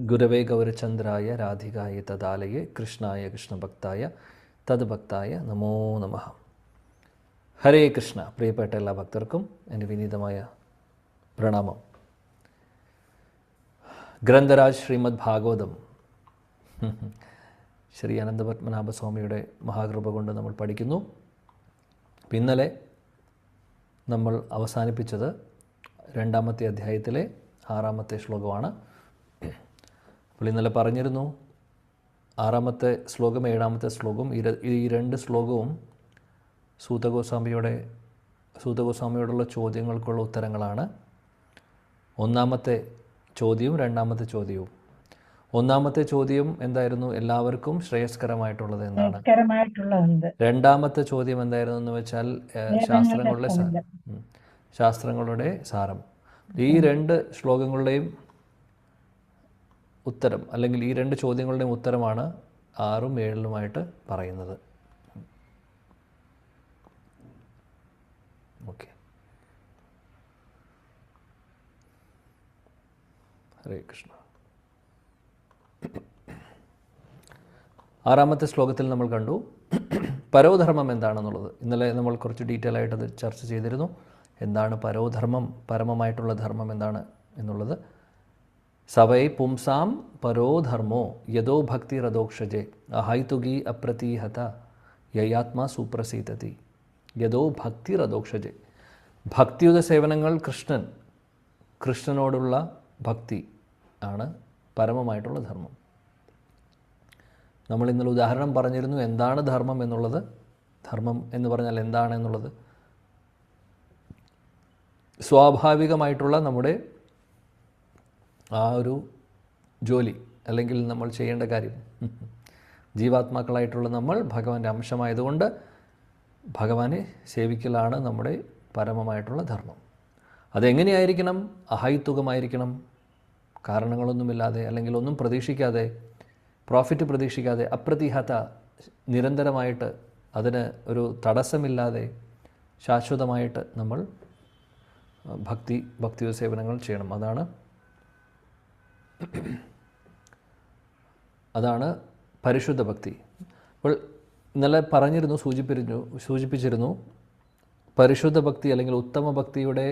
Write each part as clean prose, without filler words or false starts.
ഗുരവേ ഗൗരചന്ദ്രായ രാധികായ തദാലയെ കൃഷ്ണായ കൃഷ്ണഭക്തായ തദ്ഭക്തായ നമോ നമഃ. ഹരേ കൃഷ്ണ. പ്രിയപ്പെട്ട എല്ലാ ഭക്തർക്കും എൻ്റെ വിനീതമായ പ്രണാമം. ഗ്രന്ഥരാജ് ശ്രീമദ് ഭാഗവതം ശ്രീ അനന്തപത്മനാഭസ്വാമിയുടെ മഹാകൃപ കൊണ്ട് നമ്മൾ പഠിക്കുന്നു. ഇന്നലെ നമ്മൾ അവസാനിപ്പിച്ചത് 2-ാമത്തെ അധ്യായത്തിലെ 6-ാമത്തെ ശ്ലോകമാണ്. അപ്പോൾ ഇന്നലെ പറഞ്ഞിരുന്നു 6-ാമത്തെ ശ്ലോകം 7-ാമത്തെ ശ്ലോകം ഈ രണ്ട് ശ്ലോകവും സൂതഗോസ്വാമിയോടുള്ള ചോദ്യങ്ങൾക്കുള്ള ഉത്തരങ്ങളാണ്. 1-ാമത്തെ ചോദ്യവും 2-ാമത്തെ ചോദ്യവും. 1-ാമത്തെ ചോദ്യം എന്തായിരുന്നു? എല്ലാവർക്കും ശ്രേയസ്കരമായിട്ടുള്ളത് എന്താണ്? 2-ാമത്തെ ചോദ്യം എന്തായിരുന്നു എന്ന് വെച്ചാൽ ശാസ്ത്രങ്ങളുടെ സാരം. ഈ രണ്ട് ശ്ലോകങ്ങളുടെയും ഉത്തരം, അല്ലെങ്കിൽ ഈ രണ്ട് ചോദ്യങ്ങളുടെയും ഉത്തരമാണ് 6ഉം 7ഉമായിട്ട് പറയുന്നത്. ഓക്കെ, ഹരേ കൃഷ്ണ. 6-ാമത്തെ ശ്ലോകത്തിൽ നമ്മൾ കണ്ടു പരോധർമ്മം എന്താണെന്നുള്ളത്. ഇന്നലെ നമ്മൾ കുറച്ച് ഡീറ്റെയിൽ ആയിട്ട് അത് ചർച്ച ചെയ്തിരുന്നു. എന്താണ് പരോധർമ്മം, പരമമായിട്ടുള്ള ധർമ്മം എന്താണ് എന്നുള്ളത്. സവൈ പുംസാം പരോധർമ്മോ യദോ ഭക്തി രഥോക്ഷജേ അഹൈതുകി അപ്രതീഹത യയാത്മാ സുപ്രസീതതി. യദോ ഭക്തി രഥോക്ഷജേ. ഭക്തിയുത സേവനങ്ങൾ, കൃഷ്ണനോടുള്ള ഭക്തി ആണ് പരമമായിട്ടുള്ള ധർമ്മം. നമ്മൾ ഇന്നലെ ഉദാഹരണം പറഞ്ഞിരുന്നു എന്താണ് ധർമ്മം എന്നുള്ളത്. ധർമ്മം എന്ന് പറഞ്ഞാൽ എന്താണ് എന്നുള്ളത് സ്വാഭാവികമായിട്ടുള്ള നമ്മുടെ ആ ഒരു ജോലി, അല്ലെങ്കിൽ നമ്മൾ ചെയ്യേണ്ട കാര്യം. ജീവാത്മാക്കളായിട്ടുള്ള നമ്മൾ ഭഗവാന്റെ അംശമായതുകൊണ്ട് ഭഗവാനെ സേവിക്കലാണ് നമ്മുടെ പരമമായിട്ടുള്ള ധർമ്മം. അതെങ്ങനെയായിരിക്കണം? അഹൈതുകമായിരിക്കണം. കാരണങ്ങളൊന്നുമില്ലാതെ, അല്ലെങ്കിൽ ഒന്നും പ്രതീക്ഷിക്കാതെ, പ്രോഫിറ്റ് പ്രതീക്ഷിക്കാതെ, അപ്രതിഹത, നിരന്തരമായിട്ട്, അതിന് തടസ്സമില്ലാതെ ശാശ്വതമായിട്ട് നമ്മൾ ഭക്തിയുത സേവനങ്ങൾ ചെയ്യണം. അതാണ് പരിശുദ്ധ ഭക്തി. അപ്പോൾ ഇന്നലെ സൂചിപ്പിച്ചിരുന്നു പരിശുദ്ധ ഭക്തി അല്ലെങ്കിൽ ഉത്തമ ഭക്തിയുടെ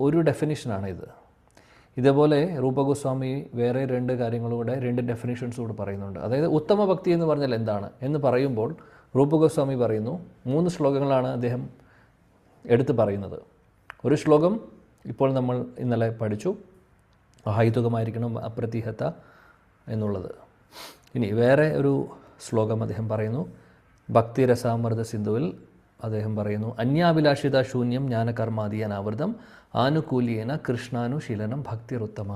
ഒരു ഡെഫിനിഷനാണ് ഇത്. ഇതേപോലെ രൂപഗോസ്വാമി വേറെ 2 കാര്യങ്ങളൂടെ 2 ഡെഫിനിഷൻസ് കൂടെ പറയുന്നുണ്ട്. അതായത് ഉത്തമ ഭക്തി എന്ന് പറഞ്ഞാൽ എന്താണ് എന്ന് പറയുമ്പോൾ രൂപഗോസ്വാമി പറയുന്നു, 3 ശ്ലോകങ്ങളാണ് അദ്ദേഹം എടുത്ത് പറയുന്നത്. ഒരു ശ്ലോകം ഇപ്പോൾ നമ്മൾ ഇന്നലെ പഠിച്ചു, അഹൈതുകമായിരിക്കണം, അപ്രതിഹത എന്നുള്ളത്. ഇനി വേറെ ഒരു ശ്ലോകം അദ്ദേഹം പറയുന്നു, ഭക്തിരസാമൃത സിന്ധുവിൽ അദ്ദേഹം പറയുന്നു, അന്യാഭിലാഷിത ശൂന്യം ജ്ഞാനകർമാദി അനാവൃതം ആനുകൂല്യേന കൃഷ്ണാനുശീലനം ഭക്തിരുത്തമ.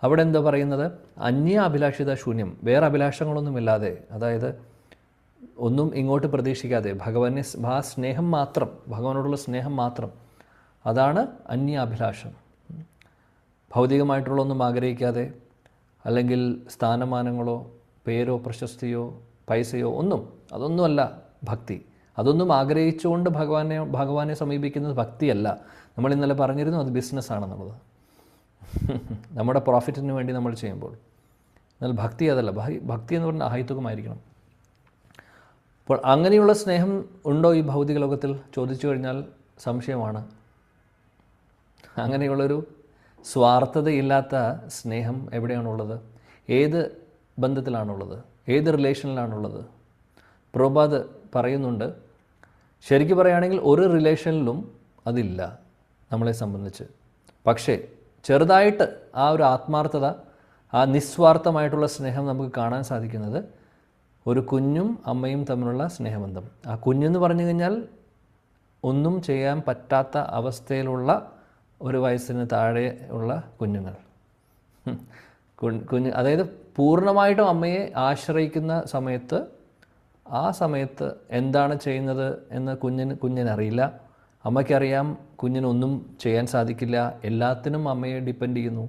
അവിടെ എന്താ പറയുന്നത്? അന്യാഭിലാഷിത ശൂന്യം, വേറെ അഭിലാഷങ്ങളൊന്നുമില്ലാതെ, അതായത് ഒന്നും ഇങ്ങോട്ട് പ്രതീക്ഷിക്കാതെ സ്നേഹം മാത്രം, ഭഗവാനോടുള്ള സ്നേഹം മാത്രം, അതാണ് അന്യാഭിലാഷം. ഭൗതികമായിട്ടുള്ള ഒന്നും ആഗ്രഹിക്കാതെ, അല്ലെങ്കിൽ സ്ഥാനമാനങ്ങളോ പേരോ പ്രശസ്തിയോ പൈസയോ അതൊന്നുമല്ല ഭക്തി. അതൊന്നും ആഗ്രഹിച്ചുകൊണ്ട് ഭഗവാനെ സമീപിക്കുന്നത് ഭക്തിയല്ല. നമ്മൾ ഇന്നലെ പറഞ്ഞിരുന്നു അത് ബിസിനസ്സാണെന്നുള്ളത്. നമ്മുടെ പ്രോഫിറ്റിന് വേണ്ടി നമ്മൾ ചെയ്യുമ്പോൾ. എന്നാൽ ഭക്തി അതല്ല. ഭക്തി എന്ന് പറഞ്ഞാൽ അഹൈതുകമായിരിക്കണം. അപ്പോൾ അങ്ങനെയുള്ള സ്നേഹം ഉണ്ടോ ഈ ഭൗതിക ലോകത്തിൽ ചോദിച്ചു കഴിഞ്ഞാൽ സംശയമാണ്. അങ്ങനെയുള്ളൊരു സ്വാർത്ഥതയില്ലാത്ത സ്നേഹം എവിടെയാണുള്ളത്? ഏത് ബന്ധത്തിലാണുള്ളത്? ഏത് റിലേഷനിലാണുള്ളത്? പ്രഭുപാദ് പറയുന്നുണ്ട്, ശരിക്കും പറയുകയാണെങ്കിൽ ഒരു റിലേഷനിലും അതില്ല നമ്മളെ സംബന്ധിച്ച്. പക്ഷേ ചെറുതായിട്ട് ആ ഒരു ആത്മാർത്ഥത, ആ നിസ്വാർത്ഥമായിട്ടുള്ള സ്നേഹം നമുക്ക് കാണാൻ സാധിക്കുന്നത് ഒരു കുഞ്ഞും അമ്മയും തമ്മിലുള്ള സ്നേഹബന്ധം. ആ കുഞ്ഞെന്ന് പറഞ്ഞു കഴിഞ്ഞാൽ ഒന്നും ചെയ്യാൻ പറ്റാത്ത അവസ്ഥയിലുള്ള 1 വയസ്സിന് താഴെ ഉള്ള കുഞ്ഞുങ്ങൾ. അതായത് പൂർണ്ണമായിട്ടും അമ്മയെ ആശ്രയിക്കുന്ന സമയത്ത്, ആ സമയത്ത് എന്താണ് ചെയ്യുന്നത് എന്ന് കുഞ്ഞിനറിയില്ല. അമ്മയ്ക്കറിയാം കുഞ്ഞിനൊന്നും ചെയ്യാൻ സാധിക്കില്ല, എല്ലാത്തിനും അമ്മയെ ഡിപ്പെൻഡ് ചെയ്യുന്നു.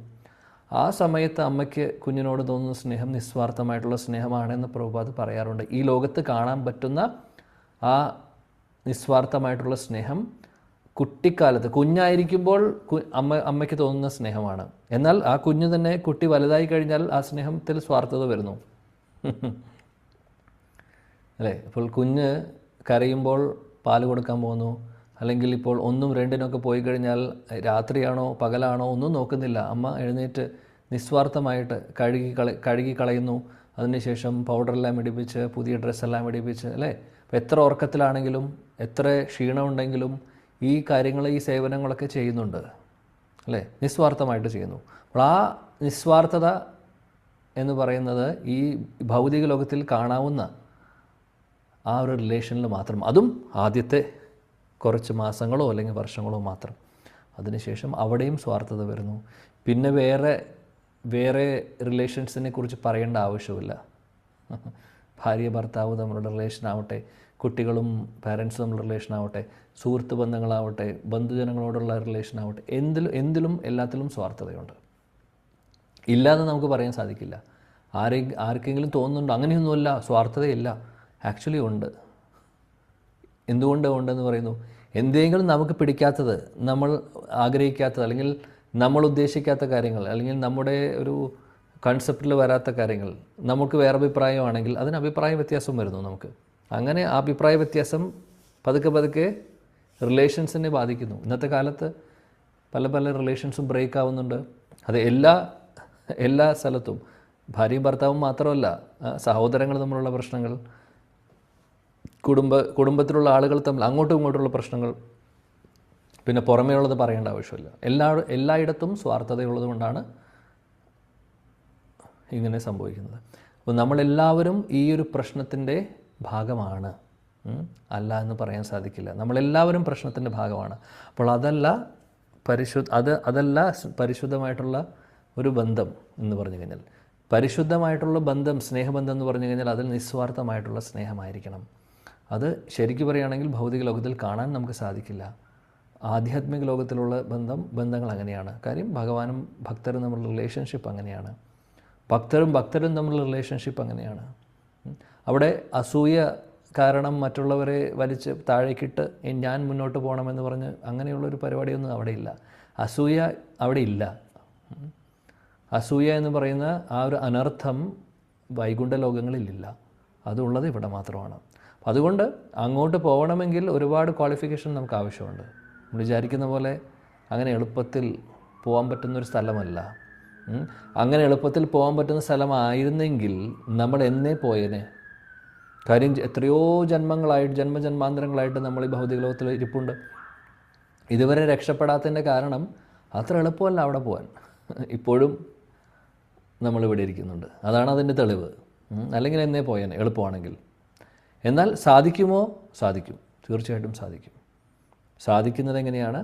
ആ സമയത്ത് അമ്മയ്ക്ക് കുഞ്ഞിനോട് തോന്നുന്ന സ്നേഹം നിസ്വാർത്ഥമായിട്ടുള്ള സ്നേഹമാണെന്ന് പ്രഭുപാദ് പറയാറുണ്ട്. ഈ ലോകത്ത് കാണാൻ പറ്റുന്ന ആ നിസ്വാർത്ഥമായിട്ടുള്ള സ്നേഹം കുട്ടിക്കാലത്ത് കുഞ്ഞായിരിക്കുമ്പോൾ അമ്മയ്ക്ക് തോന്നുന്ന സ്നേഹമാണ്. എന്നാൽ ആ കുഞ്ഞ് തന്നെ കുട്ടി വലുതായി കഴിഞ്ഞാൽ ആ സ്നേഹത്തിൽ സ്വാർത്ഥത വരുന്നു. അല്ലേ? ഇപ്പോൾ കുഞ്ഞ് കരയുമ്പോൾ പാല് കൊടുക്കാൻ പോകുന്നു, അല്ലെങ്കിൽ ഇപ്പോൾ 1, 2 പോയി കഴിഞ്ഞാൽ രാത്രിയാണോ പകലാണോ ഒന്നും നോക്കുന്നില്ല. അമ്മ എഴുന്നേറ്റ് നിസ്വാർത്ഥമായിട്ട് കഴുകി കളയുന്നു. അതിനുശേഷം പൗഡറെല്ലാം ഇടിപ്പിച്ച് പുതിയ ഡ്രസ്സെല്ലാം ഇടിപ്പിച്ച്, അല്ലേ? അപ്പോൾ എത്ര ഉറക്കത്തിലാണെങ്കിലും എത്ര ക്ഷീണമുണ്ടെങ്കിലും ഈ കാര്യങ്ങൾ, ഈ സേവനങ്ങളൊക്കെ ചെയ്യുന്നുണ്ട്, അല്ലേ? നിസ്വാർത്ഥമായിട്ട് ചെയ്യുന്നു. അപ്പോൾ ആ നിസ്വാർത്ഥത എന്ന് പറയുന്നത് ഈ ഭൗതിക ലോകത്തിൽ കാണാവുന്ന ആ ഒരു റിലേഷനിൽ മാത്രം, അതും ആദ്യത്തെ കുറച്ച് മാസങ്ങളോ അല്ലെങ്കിൽ വർഷങ്ങളോ മാത്രം. അതിനുശേഷം അവിടെയും സ്വാർത്ഥത വരുന്നു. പിന്നെ വേറെ റിലേഷൻസിനെ കുറിച്ച് പറയേണ്ട ആവശ്യമില്ല. ഭാര്യ ഭർത്താവ് തമ്മിലുള്ള റിലേഷനാവട്ടെ, കുട്ടികളും പാരൻസും തമ്മിലുള്ള റിലേഷനാവട്ടെ, സുഹൃത്ത് ബന്ധങ്ങളാവട്ടെ, ബന്ധുജനങ്ങളോടുള്ള റിലേഷനാവട്ടെ, എന്തിലും എല്ലാത്തിലും സ്വാർത്ഥതയുണ്ട്. ഇല്ലയെന്ന് നമുക്ക് പറയാൻ സാധിക്കില്ല. ആർക്കെങ്കിലും തോന്നുന്നുണ്ടോ അങ്ങനെയൊന്നുമില്ല, സ്വാർത്ഥതയില്ല? ആക്ച്വലി ഉണ്ട്. എന്തുകൊണ്ട് ഉണ്ടെന്ന് പറയുന്നു? എന്തെങ്കിലും നമുക്ക് പിടിക്കാത്തത്, നമ്മൾ ആഗ്രഹിക്കാത്തത്, അല്ലെങ്കിൽ നമ്മൾ ഉദ്ദേശിക്കാത്ത കാര്യങ്ങൾ, അല്ലെങ്കിൽ നമ്മുടെ ഒരു കൺസെപ്റ്റിൽ വരാത്ത കാര്യങ്ങൾ, നമുക്ക് വേറെ അഭിപ്രായമാണെങ്കിൽ അതിന് അഭിപ്രായ വ്യത്യാസം വരുന്നു നമുക്ക്. അങ്ങനെ ആ അഭിപ്രായ വ്യത്യാസം പതുക്കെ റിലേഷൻസിനെ ബാധിക്കുന്നു. ഇന്നത്തെ കാലത്ത് പല റിലേഷൻസും ബ്രേക്ക് ആവുന്നുണ്ട്. അത് എല്ലാ സ്ഥലത്തും. ഭാര്യയും ഭർത്താവും മാത്രമല്ല, സഹോദരങ്ങൾ തമ്മിലുള്ള പ്രശ്നങ്ങൾ, കുടുംബത്തിലുള്ള ആളുകൾ തമ്മിൽ അങ്ങോട്ടും ഇങ്ങോട്ടുള്ള പ്രശ്നങ്ങൾ, പിന്നെ പുറമേ ഉള്ളത് പറയേണ്ട ആവശ്യമില്ല. എല്ലായിടത്തും സ്വാർത്ഥതയുള്ളത് കൊണ്ടാണ് ഇങ്ങനെ സംഭവിക്കുന്നത്. അപ്പോൾ നമ്മളെല്ലാവരും ഈ ഒരു പ്രശ്നത്തിൻ്റെ ഭാഗമാണ്, അല്ല എന്ന് പറയാൻ സാധിക്കില്ല. നമ്മളെല്ലാവരും പ്രശ്നത്തിൻ്റെ ഭാഗമാണ്. അപ്പോൾ അതല്ല പരിശുദ്ധമായിട്ടുള്ള ഒരു ബന്ധം എന്ന് പറഞ്ഞു കഴിഞ്ഞാൽ. പരിശുദ്ധമായിട്ടുള്ള ബന്ധം, സ്നേഹബന്ധം എന്ന് പറഞ്ഞു കഴിഞ്ഞാൽ അതിൽ നിസ്വാർത്ഥമായിട്ടുള്ള സ്നേഹമായിരിക്കണം. അത് ശരിക്കും പറയുകയാണെങ്കിൽ ഭൗതിക ലോകത്തിൽ കാണാൻ നമുക്ക് സാധിക്കില്ല. ആധ്യാത്മിക ലോകത്തിലുള്ള ബന്ധങ്ങൾ അങ്ങനെയാണ്. കാര്യം ഭഗവാനും ഭക്തരും തമ്മിലുള്ള റിലേഷൻഷിപ്പ് അങ്ങനെയാണ്. ഭക്തരും തമ്മിലുള്ള റിലേഷൻഷിപ്പ് അങ്ങനെയാണ്. അവിടെ അസൂയ കാരണം മറ്റുള്ളവരെ വലിച്ച് താഴേക്കിട്ട് ഞാൻ മുന്നോട്ട് പോകണമെന്ന് പറഞ്ഞ് അങ്ങനെയുള്ളൊരു പരിപാടിയൊന്നും അവിടെ ഇല്ല. അസൂയ അവിടെ ഇല്ല. അസൂയ എന്ന് പറയുന്ന ആ ഒരു അനർത്ഥം വൈകുണ്ഠ ലോകങ്ങളിലില്ല. അതുള്ളത് ഇവിടെ മാത്രമാണ്. അതുകൊണ്ട് അങ്ങോട്ട് പോകണമെങ്കിൽ ഒരുപാട് ക്വാളിഫിക്കേഷൻ നമുക്ക് ആവശ്യമുണ്ട്. നമ്മൾ വിചാരിക്കുന്ന പോലെ അങ്ങനെ എളുപ്പത്തിൽ പോകാൻ പറ്റുന്നൊരു സ്ഥലമല്ല. അങ്ങനെ എളുപ്പത്തിൽ പോകാൻ പറ്റുന്ന സ്ഥലമായിരുന്നെങ്കിൽ നമ്മൾ എന്നേ പോയേനെ. കാര്യം എത്രയോ ജന്മജന്മാന്തരങ്ങളായിട്ട് നമ്മൾ ഈ ഭൗതിക ലോകത്തിൽ ഇരിപ്പുണ്ട്. ഇതുവരെ രക്ഷപ്പെടാത്തതിൻ്റെ കാരണം അത്ര എളുപ്പമല്ല അവിടെ പോകാൻ. ഇപ്പോഴും നമ്മളിവിടെ ഇരിക്കുന്നുണ്ട്. അതാണ് അതിൻ്റെ തെളിവ്. അല്ലെങ്കിൽ എന്നേ പോയേനെ എളുപ്പമാണെങ്കിൽ. എന്നാൽ സാധിക്കുമോ? സാധിക്കും, തീർച്ചയായിട്ടും സാധിക്കും. സാധിക്കുന്നത് എങ്ങനെയാണ്?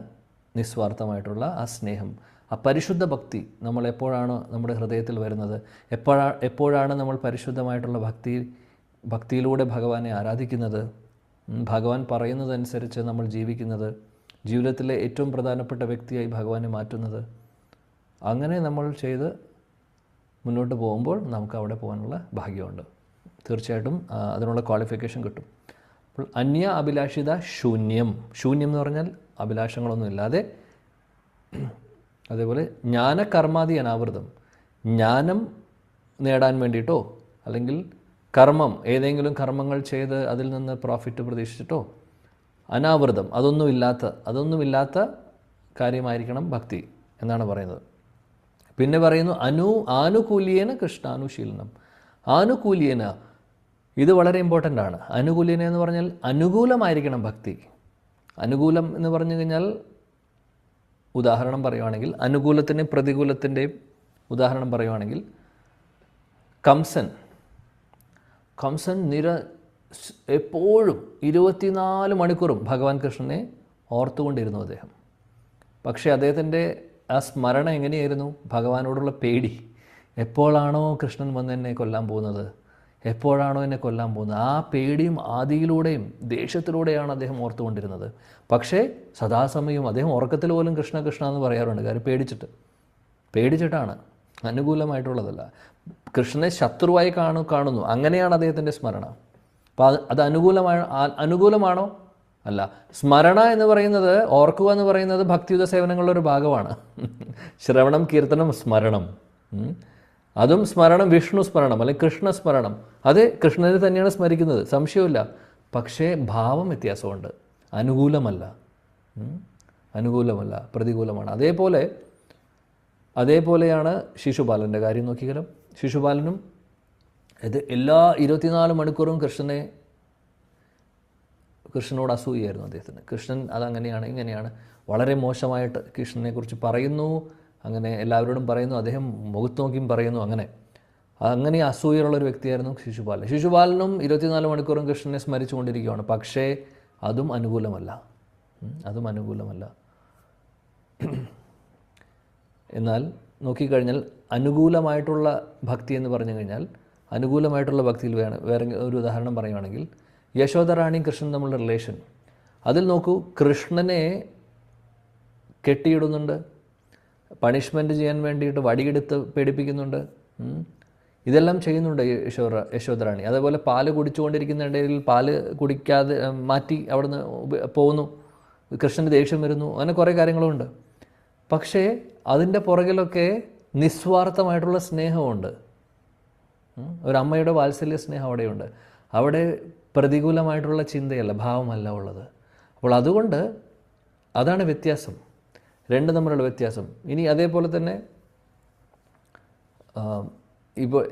നിസ്വാർത്ഥമായിട്ടുള്ള ആ സ്നേഹം, ആ പരിശുദ്ധ ഭക്തി നമ്മൾ എപ്പോഴാണ് നമ്മുടെ ഹൃദയത്തിൽ വരുന്നത്, എപ്പോഴാണ് നമ്മൾ പരിശുദ്ധമായിട്ടുള്ള ഭക്തിയിലൂടെ ഭഗവാനെ ആരാധിക്കുന്നത്, ഭഗവാൻ പറയുന്നതനുസരിച്ച് നമ്മൾ ജീവിക്കുന്നത്, ജീവിതത്തിലെ ഏറ്റവും പ്രധാനപ്പെട്ട വ്യക്തിയായി ഭഗവാനെ മാറ്റുന്നത്, അങ്ങനെ നമ്മൾ ചെയ്ത് മുന്നോട്ട് പോകുമ്പോൾ നമുക്ക് അവിടെ പോകാനുള്ള ഭാഗ്യമുണ്ട്. തീർച്ചയായിട്ടും അതിനുള്ള ക്വാളിഫിക്കേഷൻ കിട്ടും. അപ്പോൾ അന്യ അഭിലാഷിത ശൂന്യം എന്ന് പറഞ്ഞാൽ അഭിലാഷങ്ങളൊന്നുമില്ലാതെ, അതേപോലെ ജ്ഞാനകർമാദി അനാവൃതം, ജ്ഞാനം നേടാൻ വേണ്ടിയിട്ടോ അല്ലെങ്കിൽ ഏതെങ്കിലും കർമ്മങ്ങൾ ചെയ്ത് അതിൽ നിന്ന് പ്രോഫിറ്റ് പ്രതീക്ഷിച്ചിട്ടോ അനാവൃതം, അതൊന്നുമില്ലാത്ത കാര്യമായിരിക്കണം ഭക്തി എന്നാണ് പറയുന്നത്. പിന്നെ പറയുന്നു ആനുകൂല്യേന കൃഷ്ണാനുശീലനം. ആനുകൂല്യേന, ഇത് വളരെ ഇമ്പോർട്ടൻ്റ് ആണ്. അനുകൂല്യേന എന്ന് പറഞ്ഞാൽ അനുകൂലമായിരിക്കണം ഭക്തി. അനുകൂലം എന്ന് പറഞ്ഞു കഴിഞ്ഞാൽ ഉദാഹരണം പറയുവാണെങ്കിൽ, അനുകൂലത്തിൻ്റെയും പ്രതികൂലത്തിൻ്റെയും ഉദാഹരണം പറയുവാണെങ്കിൽ, കംസൻ എപ്പോഴും 24 മണിക്കൂറും ഭഗവാൻ കൃഷ്ണനെ ഓർത്തുകൊണ്ടിരുന്നു അദ്ദേഹം. പക്ഷേ അദ്ദേഹത്തിൻ്റെ ആ സ്മരണ എങ്ങനെയായിരുന്നു? ഭഗവാനോടുള്ള പേടി. എപ്പോഴാണോ കൃഷ്ണൻ വന്ന് എന്നെ കൊല്ലാൻ പോകുന്നത്, എപ്പോഴാണോ എന്നെ കൊല്ലാൻ പോകുന്നത്, ആ പേടിയും ആദിയിലൂടെയും ദേഷ്യത്തിലൂടെയാണ് അദ്ദേഹം ഓർത്തുകൊണ്ടിരുന്നത്. പക്ഷേ സദാസമയവും അദ്ദേഹം ഉറക്കത്തിൽ പോലും കൃഷ്ണ കൃഷ്ണ എന്ന് പറയാറുണ്ട്. കാര്യം പേടിച്ചിട്ടാണ്, അനുകൂലമായിട്ടുള്ളതല്ല. കൃഷ്ണനെ ശത്രുവായി കാണുന്നു. അങ്ങനെയാണ് അദ്ദേഹത്തിൻ്റെ സ്മരണ. അപ്പോൾ അത് അനുകൂലമാണോ? അല്ല. സ്മരണ എന്ന് പറയുന്നത്, ഓർക്കുക എന്ന് പറയുന്നത് ഭക്തിയുത സേവനങ്ങളുടെ ഒരു ഭാഗമാണ്. ശ്രവണം, കീർത്തനം, സ്മരണം. അതും സ്മരണം വിഷ്ണു സ്മരണം അല്ലെങ്കിൽ കൃഷ്ണ സ്മരണം. അത് കൃഷ്ണനെ തന്നെയാണ് സ്മരിക്കുന്നത്, സംശയമില്ല. പക്ഷേ ഭാവം വ്യത്യാസമുണ്ട്. അനുകൂലമല്ല, അനുകൂലമല്ല, പ്രതികൂലമാണ്. അതേപോലെയാണ് ശിശുപാലൻ്റെ കാര്യം നോക്കിയാലും. ശിശുപാലനും ഇത് എല്ലാ 24 മണിക്കൂറും കൃഷ്ണനോട് അസൂയായിരുന്നു അദ്ദേഹത്തിന്. കൃഷ്ണൻ അതങ്ങനെയാണ് ഇങ്ങനെയാണ് വളരെ മോശമായിട്ട് കൃഷ്ണനെക്കുറിച്ച് പറയുന്നു, അങ്ങനെ എല്ലാവരോടും പറയുന്നു, അദ്ദേഹം മുഖത്ത് നോക്കിയും പറയുന്നു. അങ്ങനെ അസൂയുള്ളൊരു വ്യക്തിയായിരുന്നു ശിശുപാലൻ. ശിശുപാലനും 24 മണിക്കൂറും കൃഷ്ണനെ സ്മരിച്ചു കൊണ്ടിരിക്കുകയാണ്. പക്ഷേ അതും അനുകൂലമല്ല. എന്നാൽ നോക്കിക്കഴിഞ്ഞാൽ അനുകൂലമായിട്ടുള്ള ഭക്തി എന്ന് പറഞ്ഞു കഴിഞ്ഞാൽ, അനുകൂലമായിട്ടുള്ള ഭക്തിയിൽ വേറെ ഒരു ഉദാഹരണം പറയുകയാണെങ്കിൽ, യശോദറാണിയും കൃഷ്ണൻ തമ്മിലുള്ള റിലേഷൻ. അതിൽ നോക്കൂ, കൃഷ്ണനെ കെട്ടിയിടുന്നുണ്ട്, പണിഷ്മെൻറ്റ് ചെയ്യാൻ വേണ്ടിയിട്ട് വടിയെടുത്ത് പേടിപ്പിക്കുന്നുണ്ട്. ഇതെല്ലാം ചെയ്യുന്നുണ്ട് യശോദറാണി. അതേപോലെ പാല് കുടിച്ചുകൊണ്ടിരിക്കുന്നിടയിൽ പാല് കുടിക്കാതെ മാറ്റി അവിടുന്ന് പോകുന്നു. കൃഷ്ണന് ദേഷ്യം വരുന്നു. അങ്ങനെ കുറേ കാര്യങ്ങളുമുണ്ട്. പക്ഷേ അതിൻ്റെ പുറകിലൊക്കെ നിസ്വാർത്ഥമായിട്ടുള്ള സ്നേഹമുണ്ട്. ഒരമ്മയുടെ വാത്സല്യ സ്നേഹം അവിടെയുണ്ട്. അവിടെ പ്രതികൂലമായിട്ടുള്ള ചിന്തയല്ല, ഭാവമല്ല ഉള്ളത്. അപ്പോൾ അതുകൊണ്ട് അതാണ് വ്യത്യാസം, രണ്ടും തമ്മിലുള്ള വ്യത്യാസം. ഇനി അതേപോലെ തന്നെ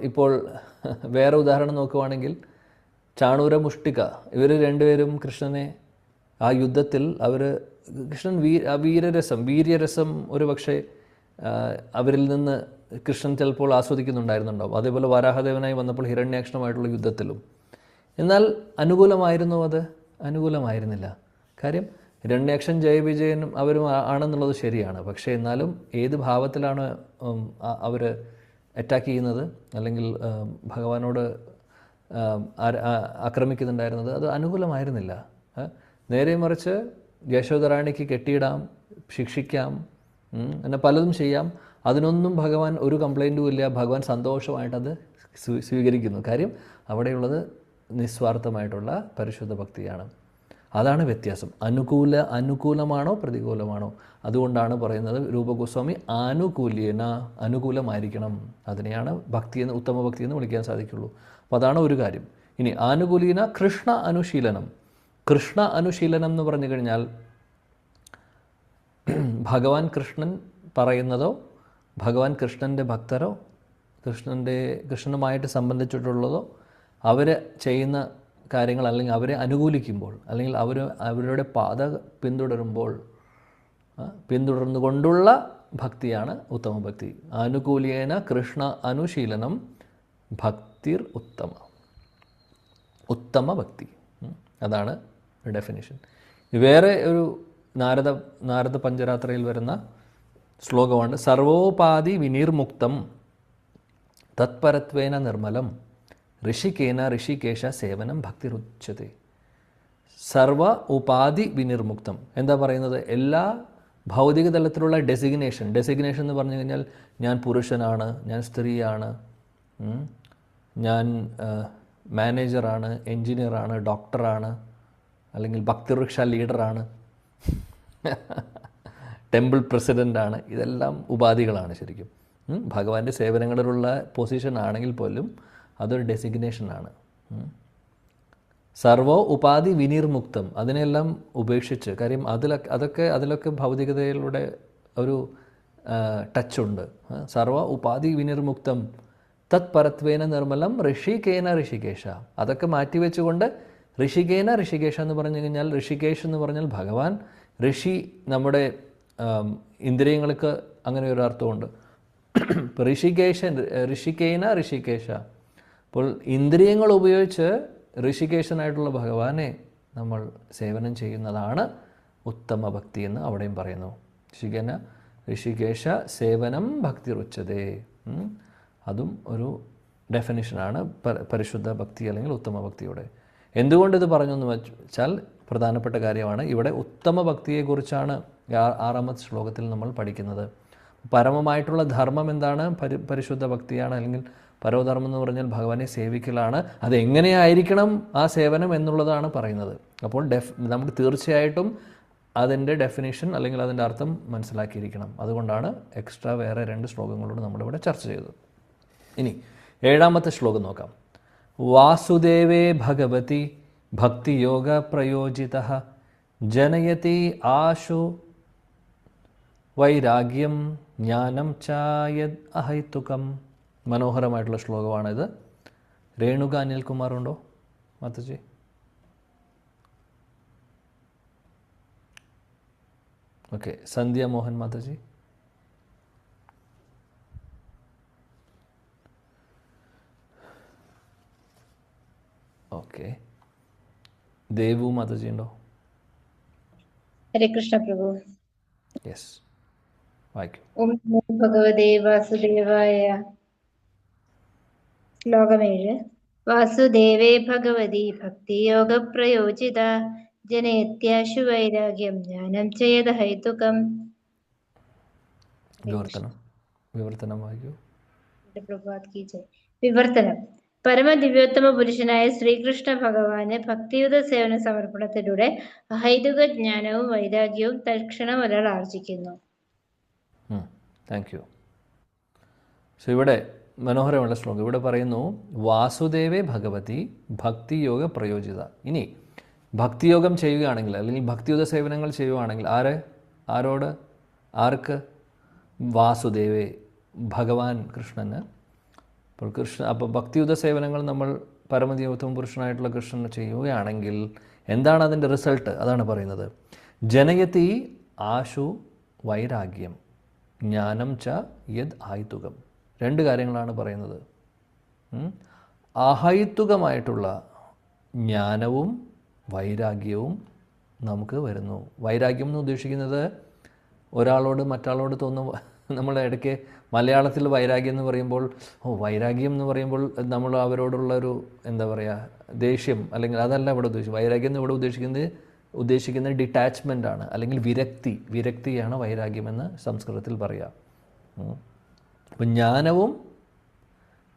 ഇപ്പോൾ വേറെ ഉദാഹരണം നോക്കുവാണെങ്കിൽ, ചാണൂര മുഷ്ടിക, ഇവർ രണ്ടുപേരും കൃഷ്ണനെ ആ യുദ്ധത്തിൽ കൃഷ്ണൻ വീര്യരസം ഒരു പക്ഷേ അവരിൽ നിന്ന് കൃഷ്ണൻ ചിലപ്പോൾ ആസ്വദിക്കുന്നുണ്ടായിരുന്നുണ്ടാവും. അതേപോലെ വരാഹദേവനായി വന്നപ്പോൾ ഹിരണ്യാക്ഷനുമായിട്ടുള്ള യുദ്ധത്തിലും. എന്നാൽ അനുകൂലമായിരുന്നു അത്? അനുകൂലമായിരുന്നില്ല. കാര്യം ഹിരണ്യാക്ഷൻ ജയവിജയനും അവരും ആണെന്നുള്ളത് ശരിയാണ്. പക്ഷേ എന്നാലും ഏത് ഭാവത്തിലാണ് അവർ അറ്റാക്ക് ചെയ്യുന്നത്, അല്ലെങ്കിൽ ഭഗവാനോട് ആക്രമിക്കുന്നുണ്ടായിരുന്നത്? അത് അനുകൂലമായിരുന്നില്ല. നേരെ മറിച്ച് യശോദറാണിക്ക് കെട്ടിയിടാം, ശിക്ഷിക്കാം, അങ്ങനെ പലതും ചെയ്യാം. അതിനൊന്നും ഭഗവാൻ ഒരു കംപ്ലൈൻറ്റും ഇല്ല. ഭഗവാൻ സന്തോഷമായിട്ടത് സ്വീകരിക്കുന്നു. കാര്യം അവിടെയുള്ളത് നിസ്വാർത്ഥമായിട്ടുള്ള പരിശുദ്ധ ഭക്തിയാണ്. അതാണ് വ്യത്യാസം. അനുകൂലമാണോ പ്രതികൂലമാണോ? അതുകൊണ്ടാണ് പറയുന്നത് രൂപഗോസ്വാമി അനുകൂലമായിരിക്കണം. അതിനെയാണ് ഭക്തിയെന്ന്, ഉത്തമ ഭക്തി എന്ന് വിളിക്കാൻ സാധിക്കുള്ളൂ. അപ്പോൾ അതാണ് ഒരു കാര്യം. ഇനി ആനുകൂലീന കൃഷ്ണ അനുശീലനം. കൃഷ്ണ അനുശീലനം എന്ന് പറഞ്ഞു കഴിഞ്ഞാൽ ഭഗവാൻ കൃഷ്ണൻ പറയുന്നതോ, ഭഗവാൻ കൃഷ്ണൻ്റെ ഭക്തരോ, കൃഷ്ണനുമായിട്ട് സംബന്ധിച്ചിട്ടുള്ളതോ അവർ ചെയ്യുന്ന കാര്യങ്ങൾ, അല്ലെങ്കിൽ അവരെ അനുകൂലിക്കുമ്പോൾ, അല്ലെങ്കിൽ അവരുടെ പാത പിന്തുടർന്നുകൊണ്ടുള്ള ഭക്തിയാണ് ഉത്തമ ഭക്തി. ആനുകൂല്യേന കൃഷ്ണ അനുശീലനം ഭക്തിർ ഉത്തമ ഭക്തി. അതാണ് ഡെഫിനിഷൻ. വേറെ ഒരു നാരദ പഞ്ചരാത്രയിൽ വരുന്ന ശ്ലോകമാണ്, സർവോപാധി വിനിർമുക്തം തത്പരത്വേന നിർമ്മലം ഋഷികേശ സേവനം ഭക്തിരുച്യത്തെ. സർവ ഉപാധി വിനിർമുക്തം എന്താ പറയുന്നത്? എല്ലാ ഭൗതിക തലത്തിലുള്ള ഡെസിഗ്നേഷൻ എന്ന് പറഞ്ഞു കഴിഞ്ഞാൽ, ഞാൻ പുരുഷനാണ്, ഞാൻ സ്ത്രീയാണ്, ഞാൻ മാനേജറാണ്, എൻജിനീയറാണ്, ഡോക്ടറാണ്, അല്ലെങ്കിൽ ഭക്തിവൃക്ഷ ലീഡറാണ്, ടെമ്പിൾ പ്രസിഡൻ്റാണ്. ഇതെല്ലാം ഉപാധികളാണ് ശരിക്കും. ഭഗവാന്റെ സേവനങ്ങളിലുള്ള പൊസിഷൻ ആണെങ്കിൽ പോലും അതൊരു ഡെസിഗ്നേഷനാണ്. സർവോ ഉപാധി വിനിർമുക്തം, അതിനെല്ലാം ഉപേക്ഷിച്ച്. കാര്യം അതിലൊക്കെ ഭൗതികതയിലൂടെ ഒരു ടച്ചുണ്ട്. സർവ ഉപാധി വിനിർമുക്തം തത്പരത്വേന നിർമ്മലം ഋഷികേശ. അതൊക്കെ മാറ്റിവെച്ചുകൊണ്ട് ഋഷികേശ എന്ന് പറഞ്ഞു കഴിഞ്ഞാൽ, ഋഷികേശ് എന്ന് പറഞ്ഞാൽ ഭഗവാൻ, ഋഷി നമ്മുടെ ഇന്ദ്രിയങ്ങൾക്ക് അങ്ങനെ ഒരു അർത്ഥമുണ്ട്. ഇപ്പോൾ ഋഷികേശ. അപ്പോൾ ഇന്ദ്രിയങ്ങൾ ഉപയോഗിച്ച് ഋഷികേശനായിട്ടുള്ള ഭഗവാനെ നമ്മൾ സേവനം ചെയ്യുന്നതാണ് ഉത്തമ ഭക്തി എന്ന് അവിടെയും പറയുന്നു. ഋഷികേശ സേവനം ഭക്തിരുച്യതേ. അതും ഒരു ഡെഫിനിഷനാണ് പരിശുദ്ധ ഭക്തി അല്ലെങ്കിൽ ഉത്തമ ഭക്തിയുടെ. എന്തുകൊണ്ടിത് പറഞ്ഞു എന്ന് വെച്ചാൽ പ്രധാനപ്പെട്ട കാര്യമാണ്. ഇവിടെ ഉത്തമ ഭക്തിയെക്കുറിച്ചാണ് 6ാമത്തെ ശ്ലോകത്തിൽ നമ്മൾ പഠിക്കുന്നത്. പരമമായിട്ടുള്ള ധർമ്മം എന്താണ്? പരിശുദ്ധ ഭക്തിയാണ്. അല്ലെങ്കിൽ പരമധർമ്മം എന്ന് പറഞ്ഞാൽ ഭഗവാനെ സേവിക്കലാണ്. അതെങ്ങനെയായിരിക്കണം ആ സേവനം എന്നുള്ളതാണ് പറയുന്നത്. അപ്പോൾ നമുക്ക് തീർച്ചയായിട്ടും അതിൻ്റെ ഡെഫിനിഷൻ അല്ലെങ്കിൽ അതിൻ്റെ അർത്ഥം മനസ്സിലാക്കിയിരിക്കണം. അതുകൊണ്ടാണ് എക്സ്ട്രാ വേറെ 2 ശ്ലോകങ്ങളോട് നമ്മളിവിടെ ചർച്ച ചെയ്തത്. ഇനി 7ാമത്തെ ശ്ലോകം നോക്കാം. വാസുദേവേ ഭഗവതി ഭക്തിയോഗ പ്രയോജിത ജനയതി ആശു വൈരാഗ്യം ജ്ഞാനം ചായത് അഹൈതുകം. മനോഹരമായിട്ടുള്ള ശ്ലോകമാണിത്. രേണുക അനിൽകുമാർ ഉണ്ടോ മാതാജി? ഓക്കെ, സന്ധ്യ മോഹൻ മാതാജി. ഓക്കെ, ദേവു മാതാജി ഉണ്ടോ? ഹരേ കൃഷ്ണ പ്രഭു. യെസ്, വായിക്കും. ഓം നമോ ഭഗവതേ വാസുദേവായ. ശ്ലോകം 7. വാസുദേവേ ഭഗവതി ഭക്തിയോഗ പ്രയോജിത ജനയത്യാശു വൈരാഗ്യം ജ്ഞാനം ചെയ്ത ഹൈതുകം. വിവർത്തനം വായിക്കൂ. വിവർത്തനം. പരമദിവ്യോത്തമ പുരുഷനായ ശ്രീകൃഷ്ണ ഭഗവാന് ഭക്തിയുത സേവന സമർപ്പണത്തിലൂടെ അഹൈതുക ജ്ഞാനവും വൈരാഗ്യവും തൽക്ഷണം ഒരാൾ ആർജിക്കുന്നു. Thank you. സോ ഇവിടെ മനോഹരമുള്ള ശ്ലോകം. ഇവിടെ പറയുന്നു വാസുദേവേ ഭഗവതി ഭക്തിയോഗ പ്രയോജിത. ഇനി ഭക്തിയോഗം ചെയ്യുകയാണെങ്കിൽ അല്ലെങ്കിൽ ഭക്തിയുത സേവനങ്ങൾ ചെയ്യുകയാണെങ്കിൽ ആർക്ക്? വാസുദേവേ, ഭഗവാൻ കൃഷ്ണന്. അപ്പോൾ ഭക്തിയുത സേവനങ്ങൾ നമ്മൾ പരമദിവ്യോത്തമ പുരുഷനായിട്ടുള്ള കൃഷ്ണന് ചെയ്യുകയാണെങ്കിൽ എന്താണ് അതിൻ്റെ റിസൾട്ട്? അതാണ് പറയുന്നത്. ജനയതി ആശു വൈരാഗ്യം ജ്ഞാനം ച യദ് ആഹൈതുകം. 2 കാര്യങ്ങളാണ് പറയുന്നത്. അഹൈതുകമായിട്ടുള്ള ജ്ഞാനവും വൈരാഗ്യവും നമുക്ക് വരുന്നു. വൈരാഗ്യം എന്ന് ഉദ്ദേശിക്കുന്നത് ഒരാളോട് മറ്റാളോട് തോന്നുന്നു. നമ്മൾ ഇടയ്ക്ക് മലയാളത്തിൽ വൈരാഗ്യം എന്ന് പറയുമ്പോൾ വൈരാഗ്യം എന്ന് പറയുമ്പോൾ നമ്മൾ അവരോടുള്ളൊരു എന്താ പറയുക ദേഷ്യം അല്ലെങ്കിൽ അതല്ല ഇവിടെ ഉദ്ദേശിക്കുന്നത്. വൈരാഗ്യം എന്ന് ഇവിടെ ഉദ്ദേശിക്കുന്നത് ഡിറ്റാച്ച്മെൻ്റ് ആണ്, അല്ലെങ്കിൽ വിരക്തിയാണ് വൈരാഗ്യമെന്ന് സംസ്കൃതത്തിൽ പറയുക. അപ്പം ജ്ഞാനവും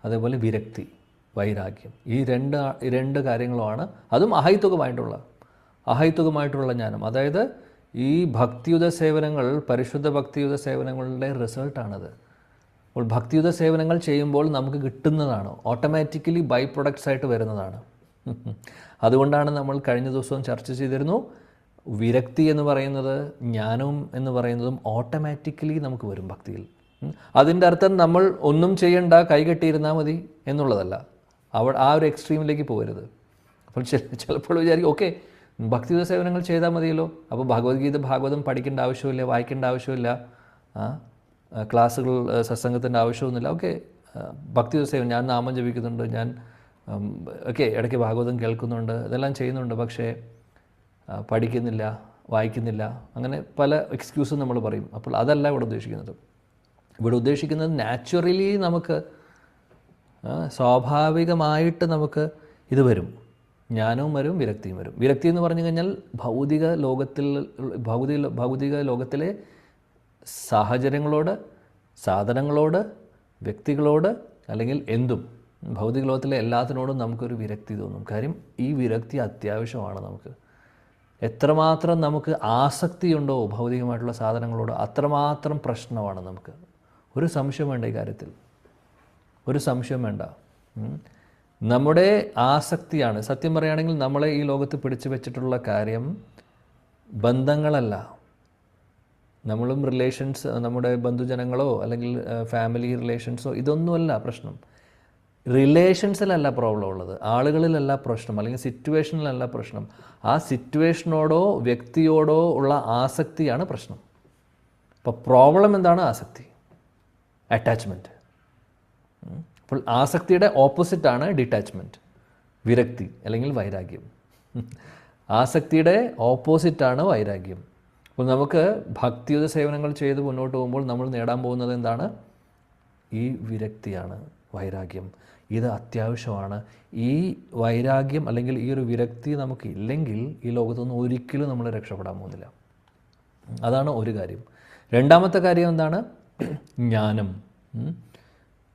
അതേപോലെ വിരക്തി, വൈരാഗ്യം, ഈ രണ്ട് കാര്യങ്ങളുമാണ്. അതും അഹൈതുകമായിട്ടുള്ള ജ്ഞാനം. അതായത് ഈ ഭക്തിയുത സേവനങ്ങൾ, പരിശുദ്ധ ഭക്തിയുത സേവനങ്ങളുടെ റിസൾട്ടാണത്. അപ്പോൾ ഭക്തിയുത സേവനങ്ങൾ ചെയ്യുമ്പോൾ നമുക്ക് കിട്ടുന്നതാണ്, ഓട്ടോമാറ്റിക്കലി ബൈ പ്രൊഡക്ട്സ് ആയിട്ട് വരുന്നതാണ്. അതുകൊണ്ടാണ് നമ്മൾ കഴിഞ്ഞ ദിവസവും ചർച്ച ചെയ്തിരുന്നു, വിരക്തി എന്ന് പറയുന്നത് ജ്ഞാനവും എന്ന് പറയുന്നതും ഓട്ടോമാറ്റിക്കലി നമുക്ക് വരും ഭക്തിയിൽ. അതിൻ്റെ അർത്ഥം നമ്മൾ ഒന്നും ചെയ്യണ്ട, കൈകെട്ടിയിരുന്നാൽ മതി എന്നുള്ളതല്ല. ആ ഒരു എക്സ്ട്രീമിലേക്ക് പോകരുത്. അപ്പോൾ ചിലപ്പോൾ വിചാരിക്കും ഓക്കെ ഭക്തിയുത സേവനങ്ങൾ ചെയ്താൽ മതിയല്ലോ, അപ്പോൾ ഭാഗവതം പഠിക്കേണ്ട ആവശ്യമില്ല, വായിക്കേണ്ട ആവശ്യമില്ല, ക്ലാസ്സുകൾ സത്സംഗത്തിൻ്റെ ആവശ്യമൊന്നുമില്ല. ഓക്കെ, ഭക്തിയുത സേവനം, ഞാൻ നാമം ജപിക്കുന്നുണ്ട്, ഞാൻ ഇടയ്ക്ക് ഭാഗവതം കേൾക്കുന്നുണ്ട്, ഇതെല്ലാം ചെയ്യുന്നുണ്ട്, പക്ഷേ പഠിക്കുന്നില്ല, വായിക്കുന്നില്ല, അങ്ങനെ പല എക്സ്ക്യൂസും നമ്മൾ പറയും. അപ്പോൾ അതല്ല ഇവിടെ ഉദ്ദേശിക്കുന്നത്. ഇവിടെ ഉദ്ദേശിക്കുന്നത് നാച്ചുറലി നമുക്ക് സ്വാഭാവികമായിട്ട് നമുക്ക് ഇത് വരും, ജ്ഞാനവും വരും, വിരക്തിയും വരും. വിരക്തി എന്ന് പറഞ്ഞു കഴിഞ്ഞാൽ ഭൗതിക ലോകത്തിലെ സാഹചര്യങ്ങളോട്, സാധനങ്ങളോട്, വ്യക്തികളോട്, അല്ലെങ്കിൽ എന്തും ഭൗതിക ലോകത്തിലെ എല്ലാത്തിനോടും നമുക്കൊരു വിരക്തി തോന്നും. കാര്യം ഈ വിരക്തി അത്യാവശ്യമാണ്. നമുക്ക് എത്രമാത്രം നമുക്ക് ആസക്തിയുണ്ടോ ഭൗതികമായിട്ടുള്ള സാധനങ്ങളോട്, അത്രമാത്രം പ്രശ്നമാണ് നമുക്ക്. ഒരു സംശയം വേണ്ട ഈ കാര്യത്തിൽ, ഒരു സംശയം വേണ്ട. നമ്മുടെ ആസക്തിയാണ് സത്യം പറയുകയാണെങ്കിൽ നമ്മളെ ഈ ലോകത്ത് പിടിച്ചു വെച്ചിട്ടുള്ള കാര്യം ബന്ധങ്ങളല്ല. നമ്മളും റിലേഷൻസ്, നമ്മുടെ ബന്ധുജനങ്ങളോ അല്ലെങ്കിൽ ഫാമിലി റിലേഷൻസോ ഇതൊന്നുമല്ല പ്രശ്നം. റിലേഷൻസിലല്ല പ്രോബ്ലം ഉള്ളത്, ആളുകളിലല്ല പ്രശ്നം, അല്ലെങ്കിൽ സിറ്റുവേഷനിലല്ല പ്രശ്നം. ആ സിറ്റുവേഷനോടോ വ്യക്തിയോടോ ഉള്ള ആസക്തിയാണ് പ്രശ്നം. അപ്പോൾ പ്രോബ്ലം എന്താണ്? ആസക്തി, അറ്റാച്ച്മെൻറ്റ്. അപ്പോൾ ആസക്തിയുടെ ഓപ്പോസിറ്റാണ് ഡിറ്റാച്ച്മെൻറ്റ്, വിരക്തി അല്ലെങ്കിൽ വൈരാഗ്യം. ആസക്തിയുടെ ഓപ്പോസിറ്റാണ് വൈരാഗ്യം. അപ്പോൾ നമുക്ക് ഭക്തിയുത സേവനങ്ങൾ ചെയ്ത് മുന്നോട്ട് പോകുമ്പോൾ നമ്മൾ നേടാൻ പോകുന്നത് എന്താണ്? ഈ വിരക്തിയാണ്, വൈരാഗ്യം. ഇത് അത്യാവശ്യമാണ്. ഈ വൈരാഗ്യം അല്ലെങ്കിൽ ഈ ഒരു വിരക്തി നമുക്ക് ഇല്ലെങ്കിൽ ഈ ലോകത്തൊന്നും ഒരിക്കലും നമ്മൾ രക്ഷപ്പെടാൻ പോകുന്നില്ല. അതാണ് ഒരു കാര്യം. രണ്ടാമത്തെ കാര്യം എന്താണ്? ജ്ഞാനം.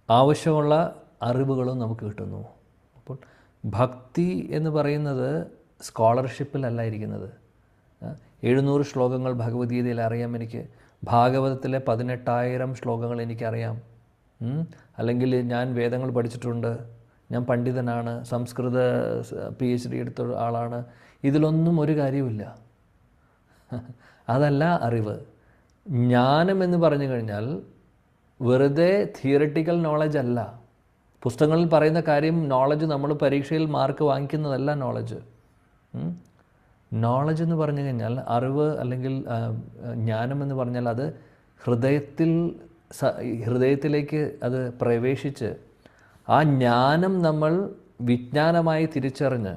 ആവശ്യമുള്ള അറിവുകളും നമുക്ക് കിട്ടുന്നു. അപ്പോൾ ഭക്തി എന്ന് പറയുന്നത് സ്കോളർഷിപ്പിലല്ല ഇരിക്കുന്നത്. 700 ശ്ലോകങ്ങൾ ഭഗവത്ഗീതയിൽ അറിയാം എനിക്ക്, ഭാഗവതത്തിലെ 18,000 ശ്ലോകങ്ങൾ എനിക്കറിയാം, അല്ലെങ്കിൽ ഞാൻ വേദങ്ങൾ പഠിച്ചിട്ടുണ്ട്, ഞാൻ പണ്ഡിതനാണ്, സംസ്കൃത PhD എടുത്ത ആളാണ്. ഇതിലൊന്നും ഒരു കാര്യമില്ല. അതല്ല അറിവ്. ജ്ഞാനം എന്ന് പറഞ്ഞു കഴിഞ്ഞാൽ വെറുതെ തിയറിറ്റിക്കൽ നോളജ് അല്ല. പുസ്തകങ്ങളിൽ പറയുന്ന കാര്യം നോളജ്, നമ്മൾ പരീക്ഷയിൽ മാർക്ക് വാങ്ങിക്കുന്നതല്ല നോളജ്. നോളജ് എന്ന് പറഞ്ഞു കഴിഞ്ഞാൽ, അറിവ് അല്ലെങ്കിൽ ജ്ഞാനം എന്ന് പറഞ്ഞാൽ അത് ഹൃദയത്തിലേക്ക് അത് പ്രവേശിച്ച് ആ ജ്ഞാനം നമ്മൾ വിജ്ഞാനമായി തിരിച്ചറിഞ്ഞ്,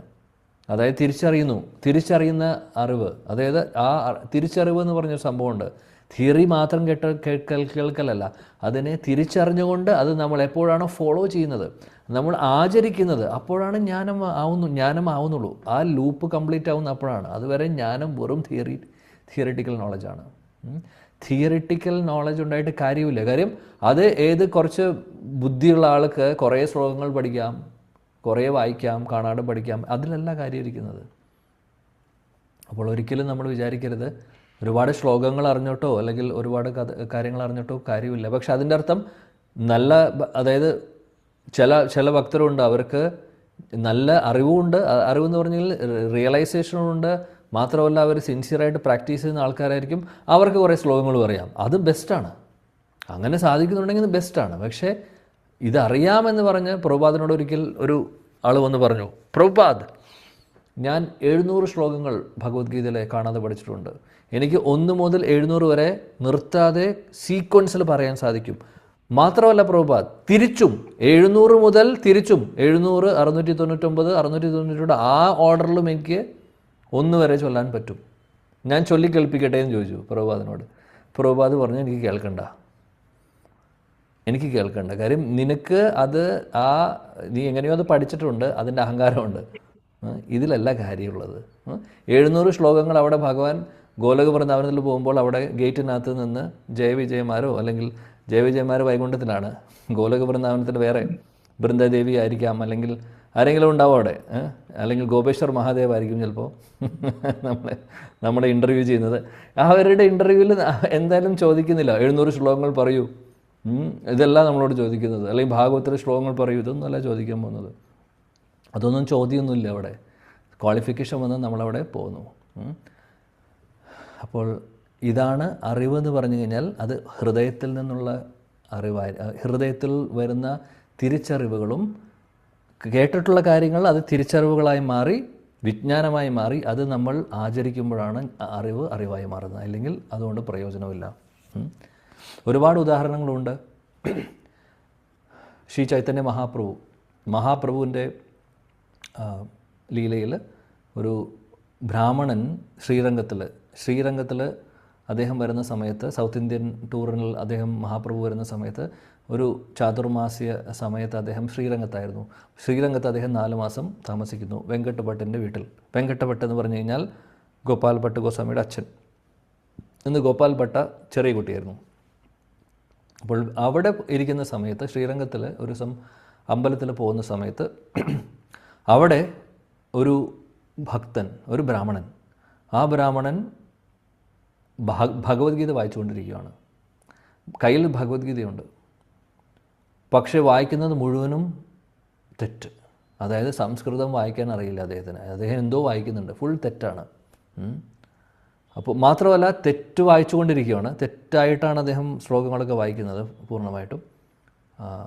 അതായത് തിരിച്ചറിയുന്ന അറിവ്, അതായത് ആ തിരിച്ചറിവ് എന്ന് പറഞ്ഞൊരു സംഭവമുണ്ട്. തിയറി മാത്രം കേൾക്കലല്ല, അതിനെ തിരിച്ചറിഞ്ഞുകൊണ്ട് അത് നമ്മൾ എപ്പോഴാണോ ഫോളോ ചെയ്യുന്നത്, നമ്മൾ ആചരിക്കുന്നത്, അപ്പോഴാണ് ജ്ഞാനമാവുന്നുള്ളൂ. ആ ലൂപ്പ് കംപ്ലീറ്റ് ആവുന്ന അപ്പോഴാണ്. അതുവരെ ജ്ഞാനം വെറും തിയറിറ്റിക്കൽ നോളജാണ്. തിയറിറ്റിക്കൽ നോളജ് ഉണ്ടായിട്ട് കാര്യമില്ല. കാര്യം അത് കുറച്ച് ബുദ്ധിയുള്ള ആൾക്ക് കുറേ ശ്ലോകങ്ങൾ പഠിക്കാം, കുറേ വായിക്കാം, കാണാതെ പഠിക്കാം, അതിലല്ല കാര്യം ഇരിക്കുന്നത്. അപ്പോൾ ഒരിക്കലും നമ്മൾ വിചാരിക്കരുത് ഒരുപാട് ശ്ലോകങ്ങൾ അറിഞ്ഞോട്ടോ അല്ലെങ്കിൽ ഒരുപാട് കാര്യങ്ങൾ അറിഞ്ഞോട്ടോ കാര്യമില്ല. പക്ഷെ അതിൻ്റെ അർത്ഥം അതായത് ചില ഭക്തരുണ്ട്, അവർക്ക് നല്ല അറിവുമുണ്ട്. അറിവെന്ന് പറഞ്ഞാൽ റിയലൈസേഷനുമുണ്ട്. മാത്രമല്ല അവർ സിൻസിയറായിട്ട് പ്രാക്ടീസ് ചെയ്യുന്ന ആൾക്കാരായിരിക്കും. അവർക്ക് കുറേ ശ്ലോകങ്ങൾ പറയാം, അത് ബെസ്റ്റാണ്. അങ്ങനെ സാധിക്കുന്നുണ്ടെങ്കിൽ ഇത് ബെസ്റ്റാണ്. പക്ഷേ ഇതറിയാമെന്ന് പറഞ്ഞ് പ്രഭുപാദിനോട് ഒരിക്കൽ ഒരു ആൾ വന്ന് പറഞ്ഞു, പ്രഭുപാദ്, ഞാൻ 700 ശ്ലോകങ്ങൾ ഭഗവത്ഗീതയിലെ കാണാതെ പഠിച്ചിട്ടുണ്ട്. എനിക്ക് 1 മുതൽ 700 വരെ നിർത്താതെ സീക്വൻസിൽ പറയാൻ സാധിക്കും. മാത്രമല്ല പ്രഭുപാദ്, തിരിച്ചും 700 മുതൽ തിരിച്ചും 700, 699, 692 ആ ഓർഡറിലും എനിക്ക് 1 വരെ ചൊല്ലാൻ പറ്റും. ഞാൻ ചൊല്ലിക്കേൾപ്പിക്കട്ടെ എന്ന് ചോദിച്ചു പ്രഭുപാദിനോട്. പ്രഭുപാദ് പറഞ്ഞു, എനിക്ക് കേൾക്കണ്ട. കാര്യം നിനക്ക് അത് നീ എങ്ങനെയോ അത് പഠിച്ചിട്ടുണ്ട്, അതിൻ്റെ അഹങ്കാരമുണ്ട്. ഇതിലല്ല കാര്യമുള്ളത്. 700 ശ്ലോകങ്ങൾ അവിടെ ഭഗവാൻ ഗോലോക വൃന്ദാവനത്തിൽ പോകുമ്പോൾ അവിടെ ഗേറ്റിനകത്ത് നിന്ന് ജയവിജയമാരോ, അല്ലെങ്കിൽ ജയവിജയമാർ വൈകുണ്ഠത്തിലാണ്, ഗോലോക വൃന്ദാവനത്തിൽ വേറെ ബൃന്ദാദേവി ആയിരിക്കാം, അല്ലെങ്കിൽ ആരെങ്കിലും ഉണ്ടാവും അവിടെ, അല്ലെങ്കിൽ ഗോപേശ്വർ മഹാദേവ് ആയിരിക്കും ചിലപ്പോൾ നമ്മളെ ഇൻ്റർവ്യൂ ചെയ്യുന്നത്. അവരുടെ ഇൻ്റർവ്യൂവിൽ എന്തായാലും ചോദിക്കുന്നില്ല 700 ശ്ലോകങ്ങൾ പറയൂ, ഇതെല്ലാം നമ്മളോട് ചോദിക്കുന്നത്, അല്ലെങ്കിൽ ഭാഗവത്തിലെ ശ്ലോകങ്ങൾ പറയൂ, ഇതൊന്നുമല്ല ചോദിക്കാൻ പോകുന്നത്. അതൊന്നും ചോദ്യമൊന്നുമില്ല അവിടെ. ക്വാളിഫിക്കേഷൻ വന്ന് നമ്മളവിടെ പോകുന്നു. അപ്പോൾ ഇതാണ് അറിവെന്ന് പറഞ്ഞു കഴിഞ്ഞാൽ, അത് ഹൃദയത്തിൽ നിന്നുള്ള അറിവായി, ഹൃദയത്തിൽ വരുന്ന തിരിച്ചറിവുകളും കേട്ടിട്ടുള്ള കാര്യങ്ങൾ അത് തിരിച്ചറിവുകളായി മാറി, വിജ്ഞാനമായി മാറി, അത് നമ്മൾ ആചരിക്കുമ്പോഴാണ് അറിവായി മാറുന്നത്. അല്ലെങ്കിൽ അതുകൊണ്ട് പ്രയോജനമില്ല. ഒരുപാട് ഉദാഹരണങ്ങളുണ്ട്. ശ്രീ ചൈതന്യ മഹാപ്രഭുവിൻ്റെ ലീലയിൽ ഒരു ബ്രാഹ്മണൻ ശ്രീരംഗത്തിൽ അദ്ദേഹം വരുന്ന സമയത്ത്, സൗത്ത് ഇന്ത്യൻ ടൂറിൽ മഹാപ്രഭു വരുന്ന സമയത്ത്, ഒരു ചാതുർമാസ്യ സമയത്ത് അദ്ദേഹം ശ്രീരംഗത്ത് അദ്ദേഹം 4 മാസം താമസിക്കുന്നു വെങ്കട്ടഭട്ടിൻ്റെ വീട്ടിൽ. വെങ്കട്ടഭട്ട് എന്ന് പറഞ്ഞു കഴിഞ്ഞാൽ ഗോപാൽ ഭട്ട് ഗോസ്വാമിയുടെ അച്ഛൻ. ഇന്ന് ഗോപാൽ ഭട്ട ചെറിയ കുട്ടിയായിരുന്നു. അപ്പോൾ അവിടെ ഇരിക്കുന്ന സമയത്ത്, ശ്രീരംഗത്തിൽ ഒരു അമ്പലത്തിൽ പോകുന്ന സമയത്ത്, അവിടെ ഒരു ഭക്തൻ, ഒരു ബ്രാഹ്മണൻ, ആ ബ്രാഹ്മണൻ ഭഗവത്ഗീത വായിച്ചുകൊണ്ടിരിക്കുകയാണ്. കയ്യിൽ ഭഗവത്ഗീതയുണ്ട്, പക്ഷേ വായിക്കുന്നത് മുഴുവനും തെറ്റ്. അതായത് സംസ്കൃതം വായിക്കാൻ അറിയില്ല അദ്ദേഹത്തിന്. അദ്ദേഹം എന്തോ വായിക്കുന്നുണ്ട്, ഫുൾ തെറ്റാണ്. അപ്പോൾ മാത്രമല്ല തെറ്റ് വായിച്ചുകൊണ്ടിരിക്കുകയാണ്, തെറ്റായിട്ടാണ് അദ്ദേഹം ശ്ലോകങ്ങളൊക്കെ വായിക്കുന്നത് പൂർണ്ണമായിട്ടും.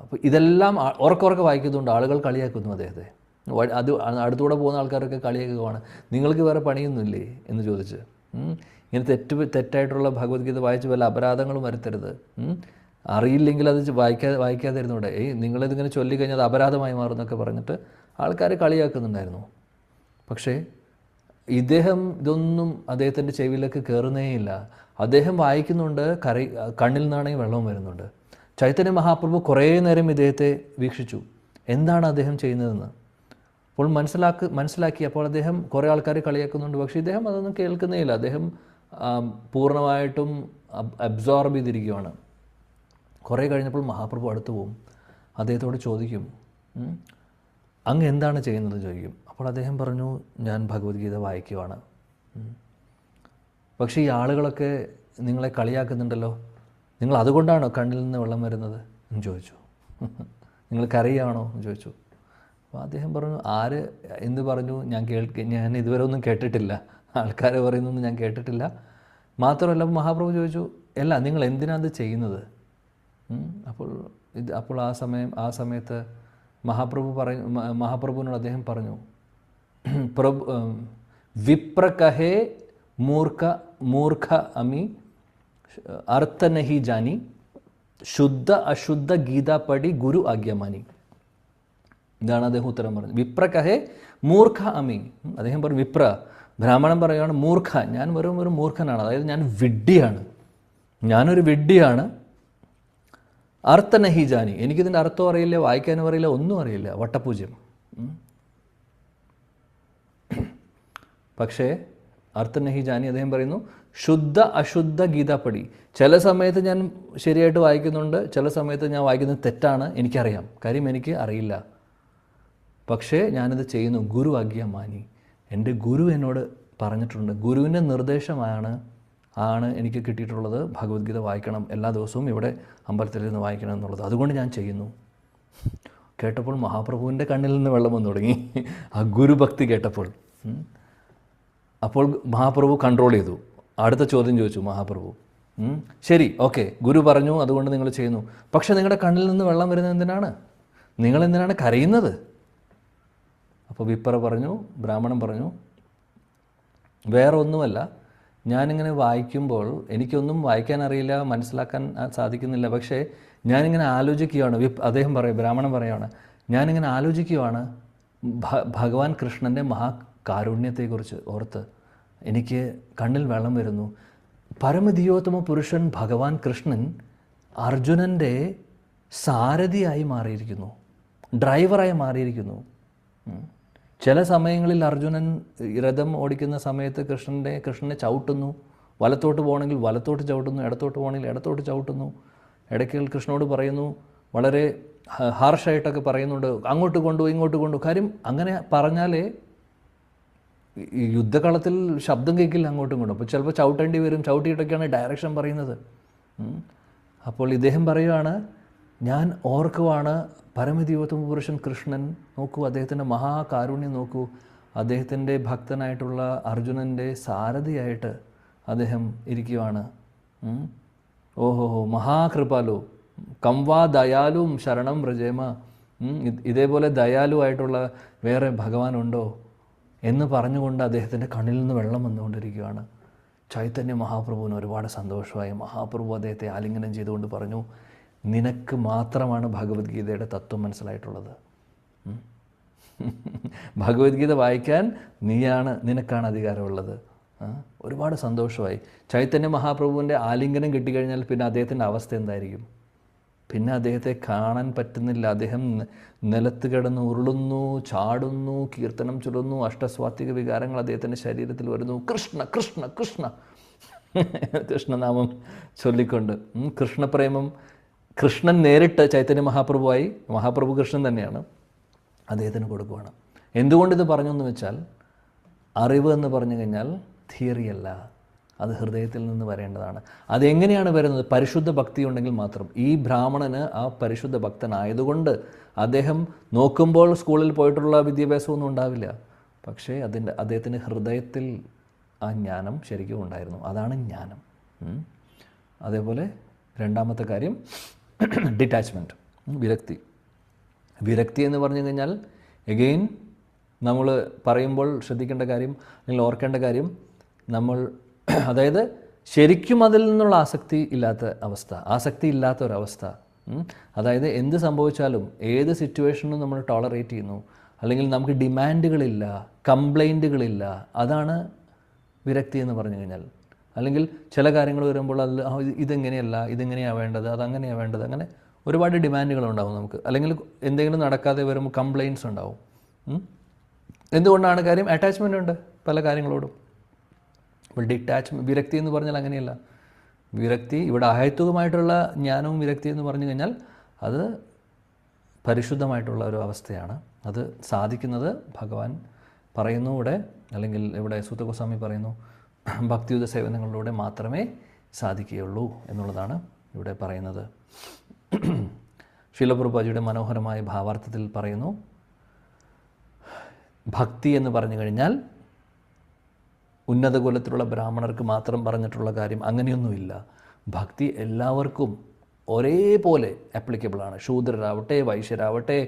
അപ്പോൾ ഇതെല്ലാം ഉറക്കെ വായിക്കുന്നതുകൊണ്ട് ആളുകൾ കളിയാക്കുന്നു അദ്ദേഹത്തെ. അടുത്തൂടെ പോകുന്ന ആൾക്കാരൊക്കെ കളിയാക്കുകയാണ്, നിങ്ങൾക്ക് വേറെ പണിയൊന്നുമില്ലേ എന്ന് ചോദിച്ച്. ഇങ്ങനെ തെറ്റായിട്ടുള്ള ഭഗവത്ഗീത വായിച്ച് വല്ല അപരാധങ്ങളും വരുത്തരുത്. അറിയില്ലെങ്കിൽ അത് വായിക്കാതിരുന്നൂടെ, നിങ്ങളിതിങ്ങനെ ചൊല്ലിക്കഴിഞ്ഞാൽ അത് അപരാധമായി മാറുമെന്നൊക്കെ പറഞ്ഞിട്ട് ആൾക്കാരെ കളിയാക്കുന്നുണ്ടായിരുന്നു. പക്ഷേ ഇതൊന്നും അദ്ദേഹത്തിൻ്റെ ചെവിയിലേക്ക് കയറുന്നേയില്ല. അദ്ദേഹം വായിക്കുന്നുണ്ട്, കണ്ണിൽ നിന്നാണെങ്കിൽ വെള്ളവും വരുന്നുണ്ട്. ചൈതന്യ മഹാപ്രഭു കുറേ നേരം ഇദ്ദേഹത്തെ വീക്ഷിച്ചു, എന്താണ് അദ്ദേഹം ചെയ്യുന്നതെന്ന്. അപ്പോൾ മനസ്സിലാക്കി. അപ്പോൾ അദ്ദേഹം കുറേ ആൾക്കാർ കളിയാക്കുന്നുണ്ട്, പക്ഷേ ഇദ്ദേഹം അതൊന്നും കേൾക്കുന്നേയില്ല. അദ്ദേഹം പൂർണ്ണമായിട്ടും അബ്സോർബ് ചെയ്തിരിക്കുകയാണ്. കുറേ കഴിഞ്ഞപ്പോൾ മഹാപ്രഭു അടുത്ത് പോകും, അദ്ദേഹത്തോട് ചോദിക്കും, അങ്ങ് എന്താണ് ചെയ്യുന്നത് ചോദിക്കും. അപ്പോൾ അദ്ദേഹം പറഞ്ഞു, ഞാൻ ഭഗവത്ഗീത വായിക്കുവാണ്. പക്ഷേ ഈ ആളുകളൊക്കെ നിങ്ങളെ കളിയാക്കുന്നുണ്ടല്ലോ, നിങ്ങൾ അതുകൊണ്ടാണോ കണ്ണിൽ നിന്ന് വെള്ളം വരുന്നത് എന്ന് ചോദിച്ചു. നിങ്ങൾ കരയുകയാണോ എന്ന് ചോദിച്ചു. അപ്പോൾ അദ്ദേഹം പറഞ്ഞു, ആര് എന്ത് പറഞ്ഞു ഞാൻ ഇതുവരെ ഒന്നും കേട്ടിട്ടില്ല, ആൾക്കാർ പറയുന്നൊന്നും ഞാൻ കേട്ടിട്ടില്ല. മാത്രമല്ല മഹാപ്രഭു ചോദിച്ചു, അല്ല നിങ്ങൾ എന്തിനാണ് ഇത് ചെയ്യുന്നത്? അപ്പോൾ ആ സമയത്ത് മഹാപ്രഭുവിനോട് അദ്ദേഹം പറഞ്ഞു, വിപ്ര കഹേ മൂർഖ അമി അർത്ഥ നഹി ജാനി ശുദ്ധ അശുദ്ധ ഗീത പടി ഗുരു ആജ്ഞമാനി. ഇതാണ് അദ്ദേഹം ഉത്തരം പറഞ്ഞത്. വിപ്ര കഹേ മൂർഖ അമി. അദ്ദേഹം പറഞ്ഞു, ബ്രാഹ്മണൻ പറയുകയാണ്, മൂർഖ, ഞാൻ വെറും ഒരു മൂർഖനാണ്, അതായത് ഞാൻ വിഡ്ഢിയാണ്, ഞാനൊരു വിഡ്ഢിയാണ്. അർത്ഥ നഹി ജാനി, എനിക്കിതിൻ്റെ അർത്ഥം അറിയില്ല, വായിക്കാനും അറിയില്ല, ഒന്നും അറിയില്ല, വട്ടപൂജ്യം. പക്ഷേ അർത്ഥ നഹി ജാനി അദ്ദേഹം പറയുന്നു, ശുദ്ധ അശുദ്ധ ഗീതാപ്പടി. ചില സമയത്ത് ഞാൻ ശരിയായിട്ട് വായിക്കുന്നുണ്ട്, ചില സമയത്ത് ഞാൻ വായിക്കുന്നത് തെറ്റാണ്, എനിക്കറിയാം, കാര്യം എനിക്ക് അറിയില്ല. പക്ഷേ ഞാനിത് ചെയ്യുന്നു ഗുരു ആജ്ഞ മാനി. എൻ്റെ ഗുരു എന്നോട് പറഞ്ഞിട്ടുണ്ട്, ഗുരുവിൻ്റെ നിർദ്ദേശമാണ് എനിക്ക് കിട്ടിയിട്ടുള്ളത്, ഭഗവത്ഗീത വായിക്കണം, എല്ലാ ദിവസവും ഇവിടെ അമ്പലത്തിൽ നിന്ന് വായിക്കണം എന്നുള്ളത്, അതുകൊണ്ട് ഞാൻ ചെയ്യുന്നു. കേട്ടപ്പോൾ മഹാപ്രഭുവിൻ്റെ കണ്ണിൽ നിന്ന് വെള്ളം വന്നു തുടങ്ങി, ആ ഗുരുഭക്തി കേട്ടപ്പോൾ. അപ്പോൾ മഹാപ്രഭു കൺട്രോൾ ചെയ്തു. അടുത്ത ചോദ്യം ചോദിച്ചു മഹാപ്രഭു, ശരി, ഓക്കെ, ഗുരു പറഞ്ഞു, അതുകൊണ്ട് നിങ്ങൾ ചെയ്യുന്നു, പക്ഷേ നിങ്ങളുടെ കണ്ണിൽ നിന്ന് വെള്ളം വരുന്നത് എന്തിനാണ്? നിങ്ങൾ എന്തിനാണ് കരയുന്നത്? അപ്പോൾ ബ്രാഹ്മണൻ പറഞ്ഞു, വേറെ ഒന്നുമല്ല, ഞാനിങ്ങനെ വായിക്കുമ്പോൾ എനിക്കൊന്നും വായിക്കാൻ അറിയില്ല, മനസ്സിലാക്കാൻ സാധിക്കുന്നില്ല, പക്ഷേ ഞാനിങ്ങനെ ആലോചിക്കുകയാണ്. ബ്രാഹ്മണൻ പറയുകയാണ്, ഞാനിങ്ങനെ ആലോചിക്കുകയാണ് ഭഗവാൻ കൃഷ്ണൻ്റെ മഹാകാരുണ്യത്തെക്കുറിച്ച് ഓർത്ത് എനിക്ക് കണ്ണിൽ വെള്ളം വരുന്നു. പരമദിയോത്തമ പുരുഷൻ ഭഗവാൻ കൃഷ്ണൻ അർജുനൻ്റെ സാരഥിയായി മാറിയിരിക്കുന്നു, ഡ്രൈവറായി മാറിയിരിക്കുന്നു. ചില സമയങ്ങളിൽ അർജുനൻ രഥം ഓടിക്കുന്ന സമയത്ത് കൃഷ്ണനെ ചവിട്ടുന്നു, വലത്തോട്ട് പോകണമെങ്കിൽ വലത്തോട്ട് ചവിട്ടുന്നു, ഇടത്തോട്ട് പോകണമെങ്കിൽ ഇടത്തോട്ട് ചവിട്ടുന്നു. ഇടയ്ക്ക് കൃഷ്ണനോട് പറയുന്നു, വളരെ ഹാർഷായിട്ടൊക്കെ പറയുന്നുണ്ട്, അങ്ങോട്ട് കൊണ്ടു ഇങ്ങോട്ട് കൊണ്ടു. കാര്യം അങ്ങനെ പറഞ്ഞാലേ ഈ യുദ്ധകളത്തിൽ ശബ്ദം കേൾക്കില്ല അങ്ങോട്ടും ഇങ്ങോട്ടും. അപ്പോൾ ചിലപ്പോൾ ചവിട്ടേണ്ടി വരും, ചവിട്ടിയിട്ടൊക്കെയാണ് ഡയറക്ഷൻ പറയുന്നത്. അപ്പോൾ ഇദ്ദേഹം പറയുകയാണ്, ഞാൻ ഓർക്കുവാണ് പരമദിയോത്തമ പുരുഷൻ കൃഷ്ണൻ, നോക്കൂ അദ്ദേഹത്തിൻ്റെ മഹാകാരുണ്യം നോക്കൂ, അദ്ദേഹത്തിൻ്റെ ഭക്തനായിട്ടുള്ള അർജുനൻ്റെ സാരഥിയായിട്ട് അദ്ദേഹം ഇരിക്കുവാണ്. ഓഹോ മഹാകൃപാലു കംവാ ദയാലും ശരണം വ്രജേമ. ഇതേപോലെ ദയാലുവായിട്ടുള്ള വേറെ ഭഗവാനുണ്ടോ എന്ന് പറഞ്ഞുകൊണ്ട് അദ്ദേഹത്തിൻ്റെ കണ്ണിൽ നിന്ന് വെള്ളം വന്നുകൊണ്ടിരിക്കുകയാണ്. ചൈതന്യ മഹാപ്രഭുവിന് ഒരുപാട് സന്തോഷമായി. മഹാപ്രഭു അദ്ദേഹത്തെ ആലിംഗനം ചെയ്തുകൊണ്ട് പറഞ്ഞു, നിനക്ക് മാത്രമാണ് ഭഗവത്ഗീതയുടെ തത്വം മനസ്സിലായിട്ടുള്ളത്. ഭഗവത്ഗീത വായിക്കാൻ നിനക്കാണ് അധികാരമുള്ളത്. ഒരുപാട് സന്തോഷമായി. ചൈതന്യ മഹാപ്രഭുവിൻ്റെ ആലിംഗനം കിട്ടിക്കഴിഞ്ഞാൽ പിന്നെ അദ്ദേഹത്തിൻ്റെ അവസ്ഥ എന്തായിരിക്കും? പിന്നെ അദ്ദേഹത്തെ കാണാൻ പറ്റുന്നില്ല. അദ്ദേഹം നിലത്ത് കിടന്ന് ഉരുളുന്നു, ചാടുന്നു, കീർത്തനം ചൊല്ലുന്നു, അഷ്ടസ്വാത്വിക വികാരങ്ങൾ അദ്ദേഹത്തിൻ്റെ ശരീരത്തിൽ വരുന്നു. കൃഷ്ണ കൃഷ്ണ കൃഷ്ണ കൃഷ്ണനാമം ചൊല്ലിക്കൊണ്ട് കൃഷ്ണപ്രേമം. കൃഷ്ണൻ നേരിട്ട് ചൈതന്യ മഹാപ്രഭു കൃഷ്ണൻ തന്നെയാണ്, അദ്ദേഹത്തിന് കൊടുക്കുകയാണ്. എന്തുകൊണ്ടിത് പറഞ്ഞു എന്ന് വെച്ചാൽ, അറിവ് എന്ന് പറഞ്ഞു കഴിഞ്ഞാൽ തിയറിയല്ല, അത് ഹൃദയത്തിൽ നിന്ന് വരേണ്ടതാണ്. അതെങ്ങനെയാണ് വരുന്നത്? പരിശുദ്ധ ഭക്തി ഉണ്ടെങ്കിൽ മാത്രം. ഈ ബ്രാഹ്മണന് ആ പരിശുദ്ധ ഭക്തനായതുകൊണ്ട് അദ്ദേഹം നോക്കുമ്പോൾ സ്കൂളിൽ പോയിട്ടുള്ള വിദ്യാഭ്യാസമൊന്നും ഉണ്ടാവില്ല, പക്ഷേ അദ്ദേഹത്തിൻ്റെ ഹൃദയത്തിൽ ആ ജ്ഞാനം ശരിക്കും ഉണ്ടായിരുന്നു. അതാണ് ജ്ഞാനം. അതേപോലെ രണ്ടാമത്തെ കാര്യം ഡിറ്റാച്ച്മെൻറ്റ്, വിരക്തി എന്ന് പറഞ്ഞു കഴിഞ്ഞാൽ എഗെയിൻ നമ്മൾ പറയുമ്പോൾ ശ്രദ്ധിക്കേണ്ട കാര്യം, അല്ലെങ്കിൽ ഓർക്കേണ്ട കാര്യം, അതായത് ശരിക്കും അതിൽ നിന്നുള്ള ആസക്തി ഇല്ലാത്ത ഒരവസ്ഥ. അതായത് എന്ത് സംഭവിച്ചാലും ഏത് സിറ്റുവേഷനും നമ്മൾ ടോളറേറ്റ് ചെയ്യുന്നു, അല്ലെങ്കിൽ നമുക്ക് ഡിമാൻഡുകളില്ല, കംപ്ലൈൻറ്റുകളില്ല. അതാണ് വിരക്തി എന്ന് പറഞ്ഞു കഴിഞ്ഞാൽ. അല്ലെങ്കിൽ ചില കാര്യങ്ങൾ വരുമ്പോൾ ഇതെങ്ങനെയാണ് വേണ്ടത്, അതങ്ങനെയാണ് വേണ്ടത്, അങ്ങനെ ഒരുപാട് ഡിമാൻഡുകളുണ്ടാവും നമുക്ക്. അല്ലെങ്കിൽ എന്തെങ്കിലും നടക്കാതെ വരുമ്പോൾ കംപ്ലൈൻറ്റ്സ് ഉണ്ടാവും. എന്തുകൊണ്ടാണ്? കാര്യം അറ്റാച്ച്മെൻ്റ് ഉണ്ട് പല കാര്യങ്ങളോടും. അപ്പോൾ വിരക്തി എന്ന് പറഞ്ഞാൽ അങ്ങനെയല്ല. വിരക്തി ഇവിടെ അഹൈതുകമായിട്ടുള്ള ജ്ഞാനവും വിരക്തി എന്ന് പറഞ്ഞു കഴിഞ്ഞാൽ അത് പരിശുദ്ധമായിട്ടുള്ള ഒരു അവസ്ഥയാണ്. അത് സാധിക്കുന്നത് ഭഗവാൻ പറയുന്നു ഇവിടെ, അല്ലെങ്കിൽ ഇവിടെ സൂത ഗോസ്വാമി പറയുന്നു, ഭക്തിയുത സേവനങ്ങളിലൂടെ മാത്രമേ സാധിക്കുകയുള്ളൂ എന്നുള്ളതാണ് ഇവിടെ പറയുന്നത്. ശ്രീല പ്രഭുപാദിയുടെ മനോഹരമായ ഭാവാർത്ഥത്തിൽ പറയുന്നു, ഭക്തി എന്ന് പറഞ്ഞു കഴിഞ്ഞാൽ ഉന്നത കുലത്തിലുള്ള ബ്രാഹ്മണർക്ക് മാത്രം പറഞ്ഞിട്ടുള്ള കാര്യം അങ്ങനെയൊന്നുമില്ല. ഭക്തി എല്ലാവർക്കും ഒരേപോലെ ആപ്ലിക്കബിളാണ്. ശൂദ്രരാവട്ടെ, വൈശ്യരാവട്ടെ,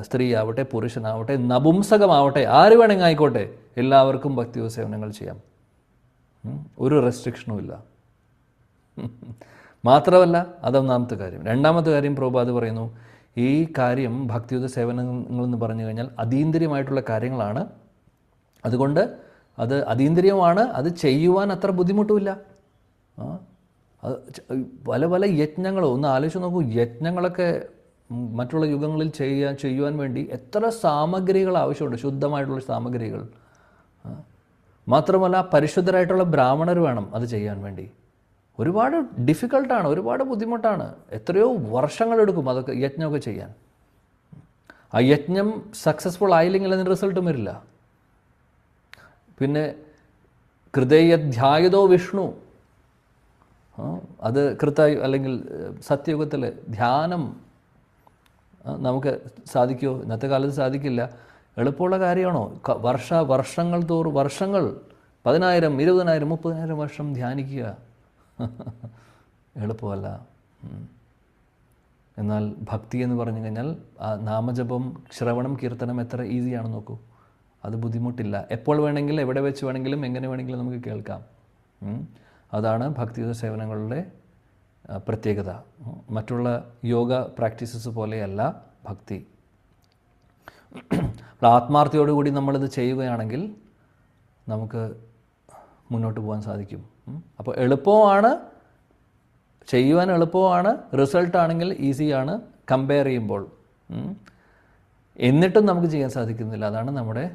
സ്ത്രീ ആവട്ടെ, പുരുഷനാവട്ടെ, നപുംസകമാവട്ടെ, ആര് വേണമെങ്കിൽ ആയിക്കോട്ടെ, എല്ലാവർക്കും ഭക്തിയുത സേവനങ്ങൾ ചെയ്യാം. ഒരു റെസ്ട്രിക്ഷനും ഇല്ല. മാത്രമല്ല, അതൊന്നാമത്തെ കാര്യം. രണ്ടാമത്തെ കാര്യം പ്രഭുപാദ് പറയുന്നു, ഈ കാര്യം ഭക്തിയുത സേവനങ്ങളെന്ന് പറഞ്ഞു കഴിഞ്ഞാൽ അതീന്ദ്രിയമായിട്ടുള്ള കാര്യങ്ങളാണ്. അതുകൊണ്ട് അത് അതീന്ദ്രിയമാണ്, അത് ചെയ്യുവാൻ അത്ര ബുദ്ധിമുട്ടുമില്ല. അത് പല പല യജ്ഞങ്ങളും ഒന്ന് ആലോചിച്ച് നോക്കൂ. യജ്ഞങ്ങളൊക്കെ മറ്റുള്ള യുഗങ്ങളിൽ ചെയ്യുവാൻ വേണ്ടി എത്ര സാമഗ്രികൾ ആവശ്യമുണ്ട്, ശുദ്ധമായിട്ടുള്ള സാമഗ്രികൾ. മാത്രമല്ല പരിശുദ്ധരായിട്ടുള്ള ബ്രാഹ്മണർ വേണം അത് ചെയ്യാൻ വേണ്ടി. ഒരുപാട് ഡിഫിക്കൽട്ടാണ്, ഒരുപാട് ബുദ്ധിമുട്ടാണ്. എത്രയോ വർഷങ്ങളെടുക്കും അതൊക്കെ യജ്ഞമൊക്കെ ചെയ്യാൻ. ആ യജ്ഞം സക്സസ്ഫുൾ ആയില്ലെങ്കിൽ അതിന് റിസൾട്ടും വരില്ല. പിന്നെ കൃതയധ്യായതോ വിഷ്ണു, അത് അല്ലെങ്കിൽ സത്യയുഗത്തിൽ ധ്യാനം നമുക്ക് സാധിക്കുമോ? ഇന്നത്തെ കാലത്ത് സാധിക്കില്ല. എളുപ്പമുള്ള കാര്യമാണോ? വർഷങ്ങൾ തോറും വർഷങ്ങൾ 10,000, 20,000, 30,000 വർഷം ധ്യാനിക്കുക എളുപ്പമല്ല. എന്നാൽ ഭക്തി എന്ന് പറഞ്ഞു കഴിഞ്ഞാൽ നാമജപം, ശ്രവണം, കീർത്തനം എത്ര ഈസിയാണെന്ന് നോക്കൂ. അത് ബുദ്ധിമുട്ടില്ല. എപ്പോൾ വേണമെങ്കിലും, എവിടെ വെച്ച് വേണമെങ്കിലും, എങ്ങനെ വേണമെങ്കിലും നമുക്ക് കേൾക്കാം. അതാണ് ഭക്തിയുത സേവനങ്ങളുടെ പ്രത്യേകത. മറ്റുള്ള യോഗ പ്രാക്ടീസസ് പോലെയല്ല ഭക്തി. ആത്മാർത്ഥതയോടുകൂടി നമ്മളിത് ചെയ്യുകയാണെങ്കിൽ നമുക്ക് മുന്നോട്ട് പോകാൻ സാധിക്കും. അപ്പോൾ എളുപ്പമാണ്, ചെയ്യുവാൻ എളുപ്പമാണ്, റിസൾട്ടാണെങ്കിൽ ഈസിയാണ് കമ്പയർ ചെയ്യുമ്പോൾ. എന്നിട്ടും നമുക്ക് ചെയ്യാൻ സാധിക്കുന്നില്ല. അതാണ് നമ്മുടെ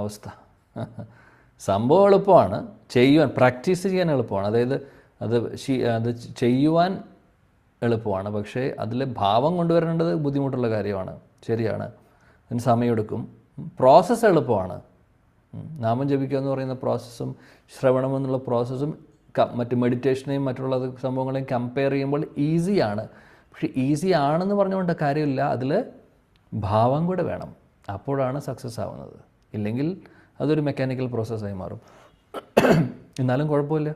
അവസ്ഥ. സംഭവം എളുപ്പമാണ്, ചെയ്യുവാൻ പ്രാക്ടീസ് ചെയ്യാൻ എളുപ്പമാണ്. അതായത് അത് ചെയ്യുവാൻ എളുപ്പമാണ്. പക്ഷേ അതിലെ ഭാവം കൊണ്ടുവരേണ്ടത് ബുദ്ധിമുട്ടുള്ള കാര്യമാണ്. ശരിയാണ്, അതിന് സമയമെടുക്കും. പ്രോസസ്സ് എളുപ്പമാണ്. നാമം ജപിക്കുക എന്ന് പറയുന്ന പ്രോസസ്സും ശ്രവണം എന്നുള്ള പ്രോസസ്സും മറ്റ് മെഡിറ്റേഷനെയും മറ്റുള്ള സംഭവങ്ങളെയും കമ്പയർ ചെയ്യുമ്പോൾ ഈസിയാണ്. പക്ഷേ ഈസി ആണെന്ന് പറഞ്ഞുകൊണ്ട് കാര്യമില്ല, അതിൽ ഭാവം കൂടെ വേണം. അപ്പോഴാണ് സക്സസ് ആവുന്നത്. ഇല്ലെങ്കിൽ അതൊരു മെക്കാനിക്കൽ പ്രോസസ്സായി മാറും. എന്നാലും കുഴപ്പമില്ല,